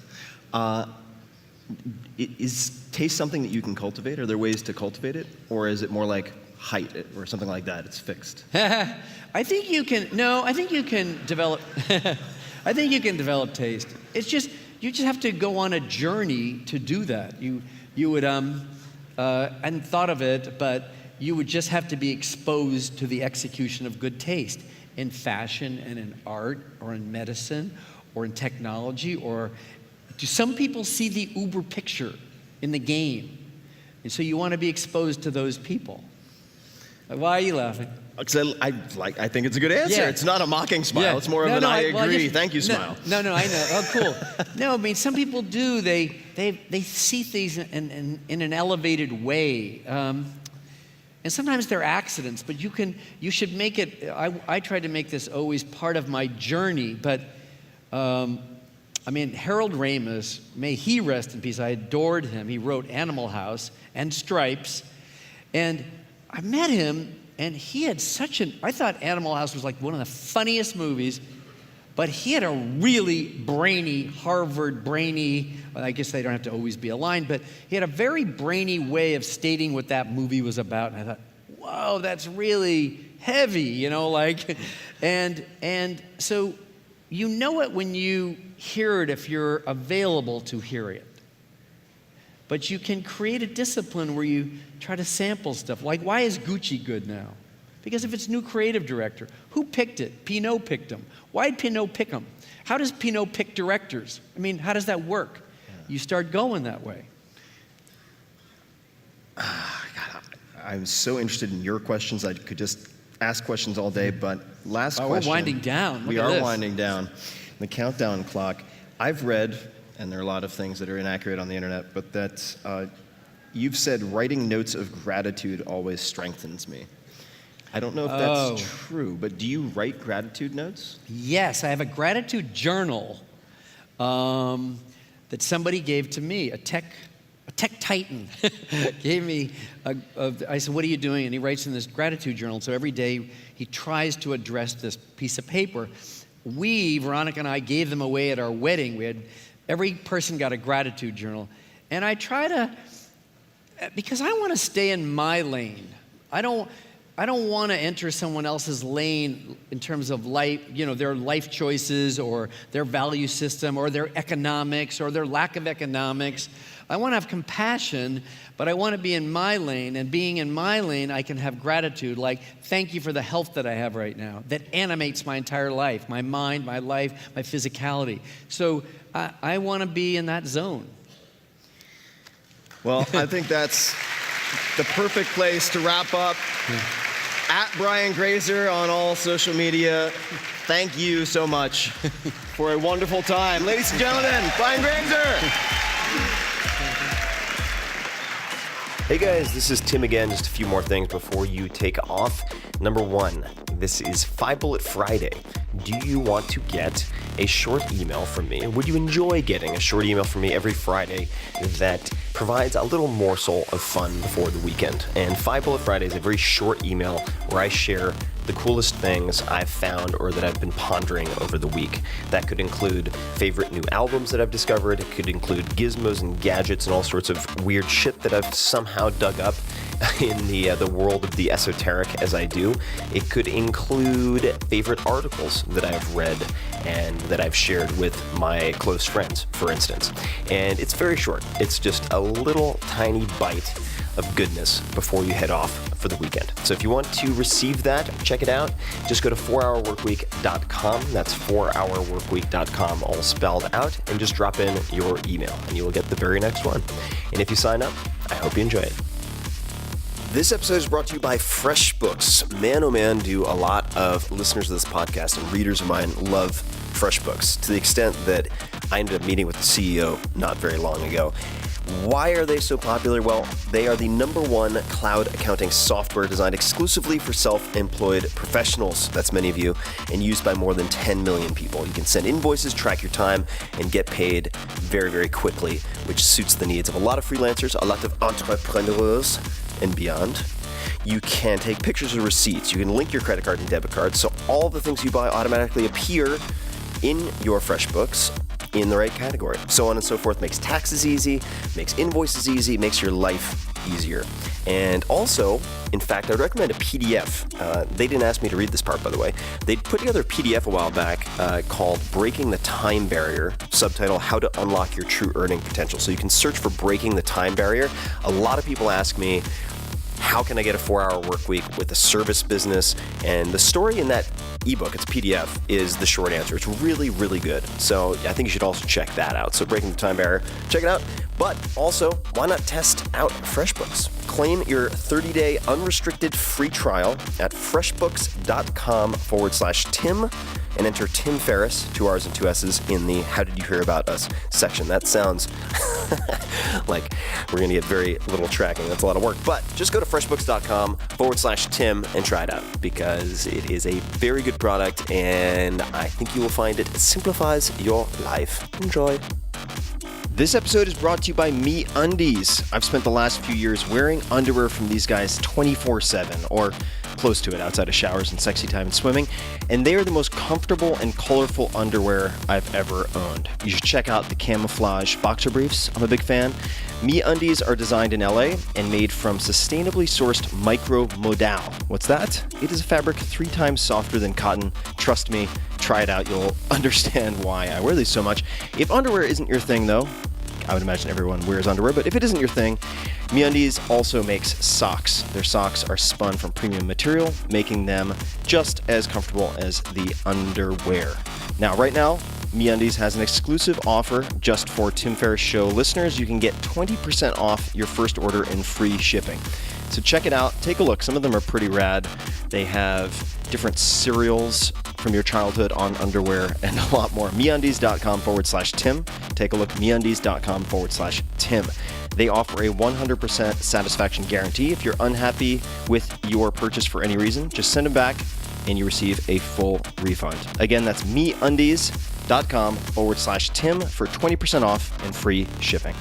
N: Is taste something that you can cultivate? Are there ways to cultivate it? Or is it more like height or something like that? It's fixed.
M: I think you can develop I think you can develop taste. It's just, you just have to go on a journey to do that. You would, I hadn't thought of it, but you would just have to be exposed to the execution of good taste in fashion and in art or in medicine or in technology, or do some people see the uber picture in the game? And so you want to be exposed to those people. Why are you laughing?
N: Because I think it's a good answer. Yeah. It's not a mocking smile. Yeah. It's more of I agree, thank you smile.
M: No, I know. Oh, cool. No, I mean, some people do. They see things in an elevated way. And sometimes they're accidents, but you should make it, I try to make this always part of my journey, but I mean, Harold Ramis, may he rest in peace, I adored him. He wrote Animal House and Stripes, and I met him, and he had I thought Animal House was like one of the funniest movies, but he had a really brainy, I guess they don't have to always be aligned, but he had a very brainy way of stating what that movie was about, and I thought, whoa, that's really heavy, you know, and so you know it when you hear it if you're available to hear it. But you can create a discipline where you try to sample stuff. Like, why is Gucci good now? Because if it's new creative director, who picked it? Pinot picked him. Why did Pinot pick him? How does Pinot pick directors? I mean, how does that work? Yeah. You start going that way.
N: God, I'm so interested in your questions. I could just ask questions all day, but last question.
M: We're winding down.
N: We are winding down. The countdown clock. I've read, and there are a lot of things that are inaccurate on the internet, but that you've said writing notes of gratitude always strengthens me. I don't know if that's true, but do you write gratitude notes?
M: Yes, I have a gratitude journal that somebody gave to me, a tech titan gave me. I said, what are you doing? And he writes in this gratitude journal. So every day he tries to address this piece of paper. Veronica and I gave them away at our wedding. Every person got a gratitude journal. And I try to, because I want to stay in my lane. I don't want to enter someone else's lane in terms of life, their life choices or their value system or their economics or their lack of economics. I want to have compassion, but I want to be in my lane. And being in my lane, I can have gratitude, like, thank you for the health that I have right now, that animates my entire life, my mind, my life, my physicality. So I want to be in that zone.
N: Well, I think that's the perfect place to wrap up. At Brian Grazer on all social media. Thank you so much for a wonderful time. Ladies and gentlemen, Brian Grazer.
A: Hey guys, this is Tim again. Just a few more things before you take off. Number one, this is 5 Bullet Friday. Do you want to get a short email from me? Would you enjoy getting a short email from me every Friday that provides a little morsel of fun before the weekend? And 5 Bullet Friday is a very short email where I share the coolest things I've found or that I've been pondering over the week. That could include favorite new albums that I've discovered. It could include gizmos and gadgets and all sorts of weird shit that I've somehow dug up in the world of the esoteric as I do. It could include favorite articles that I've read and that I've shared with my close friends, for instance. And it's very short. It's just a little tiny bite of goodness before you head off for the weekend. So if you want to receive that, check it out. Just go to 4hourworkweek.com. That's 4hourworkweek.com, all spelled out, and just drop in your email, and you will get the very next one. And if you sign up, I hope you enjoy it. This episode is brought to you by FreshBooks. Man, oh man, do a lot of listeners of this podcast and readers of mine love FreshBooks to the extent that I ended up meeting with the CEO not very long ago. Why are they so popular? Well, they are the #1 cloud accounting software designed exclusively for self-employed professionals. That's many of you, and used by more than 10 million people. You can send invoices, track your time, and get paid very, very quickly, which suits the needs of a lot of freelancers, a lot of entrepreneurs, and beyond. You can take pictures of receipts. You can link your credit card and debit card, so all the things you buy automatically appear in your FreshBooks in the right category. So on and so forth. Makes taxes easy, makes invoices easy, makes your life easier. And also, in fact, I'd recommend a PDF. They didn't ask me to read this part, by the way. They put together a PDF a while back called Breaking the Time Barrier, subtitle, How to Unlock Your True Earning Potential. So you can search for Breaking the Time Barrier. A lot of people ask me, how can I get a 4-hour work week with a service business? And the story in that ebook, it's PDF, is the short answer. It's really, really good. So I think you should also check that out. So Breaking the Time Barrier, check it out. But also, why not test out FreshBooks? Claim your 30-day unrestricted free trial at freshbooks.com/Tim and enter Tim Ferriss, 2 R's and 2 S's, in the How Did You Hear About Us section. That sounds like we're going to get very little tracking. That's a lot of work. But just go to freshbooks.com/Tim and try it out because it is a very good product and I think you will find it simplifies your life. Enjoy. This episode is brought to you by MeUndies. I've spent the last few years wearing underwear from these guys 24/7, or close to it outside of showers and sexy time and swimming, and they are the most comfortable and colorful underwear I've ever owned. You should check out the camouflage boxer briefs. I'm a big fan. MeUndies are designed in LA and made from sustainably sourced micro-modal. What's that? It is a fabric 3 times softer than cotton. Trust me, try it out. You'll understand why I wear these so much. If underwear isn't your thing, though, I would imagine everyone wears underwear, but if it isn't your thing, MeUndies also makes socks. Their socks are spun from premium material, making them just as comfortable as the underwear. Now, right now, MeUndies has an exclusive offer just for Tim Ferriss Show listeners. You can get 20% off your first order and free shipping. So check it out. Take a look. Some of them are pretty rad. They have different cereals from your childhood on underwear and a lot more. MeUndies.com/Tim. Take a look. MeUndies.com/Tim. They offer a 100% satisfaction guarantee. If you're unhappy with your purchase for any reason, just send them back and you receive a full refund. Again, that's meundies.com/Tim for 20% off and free shipping.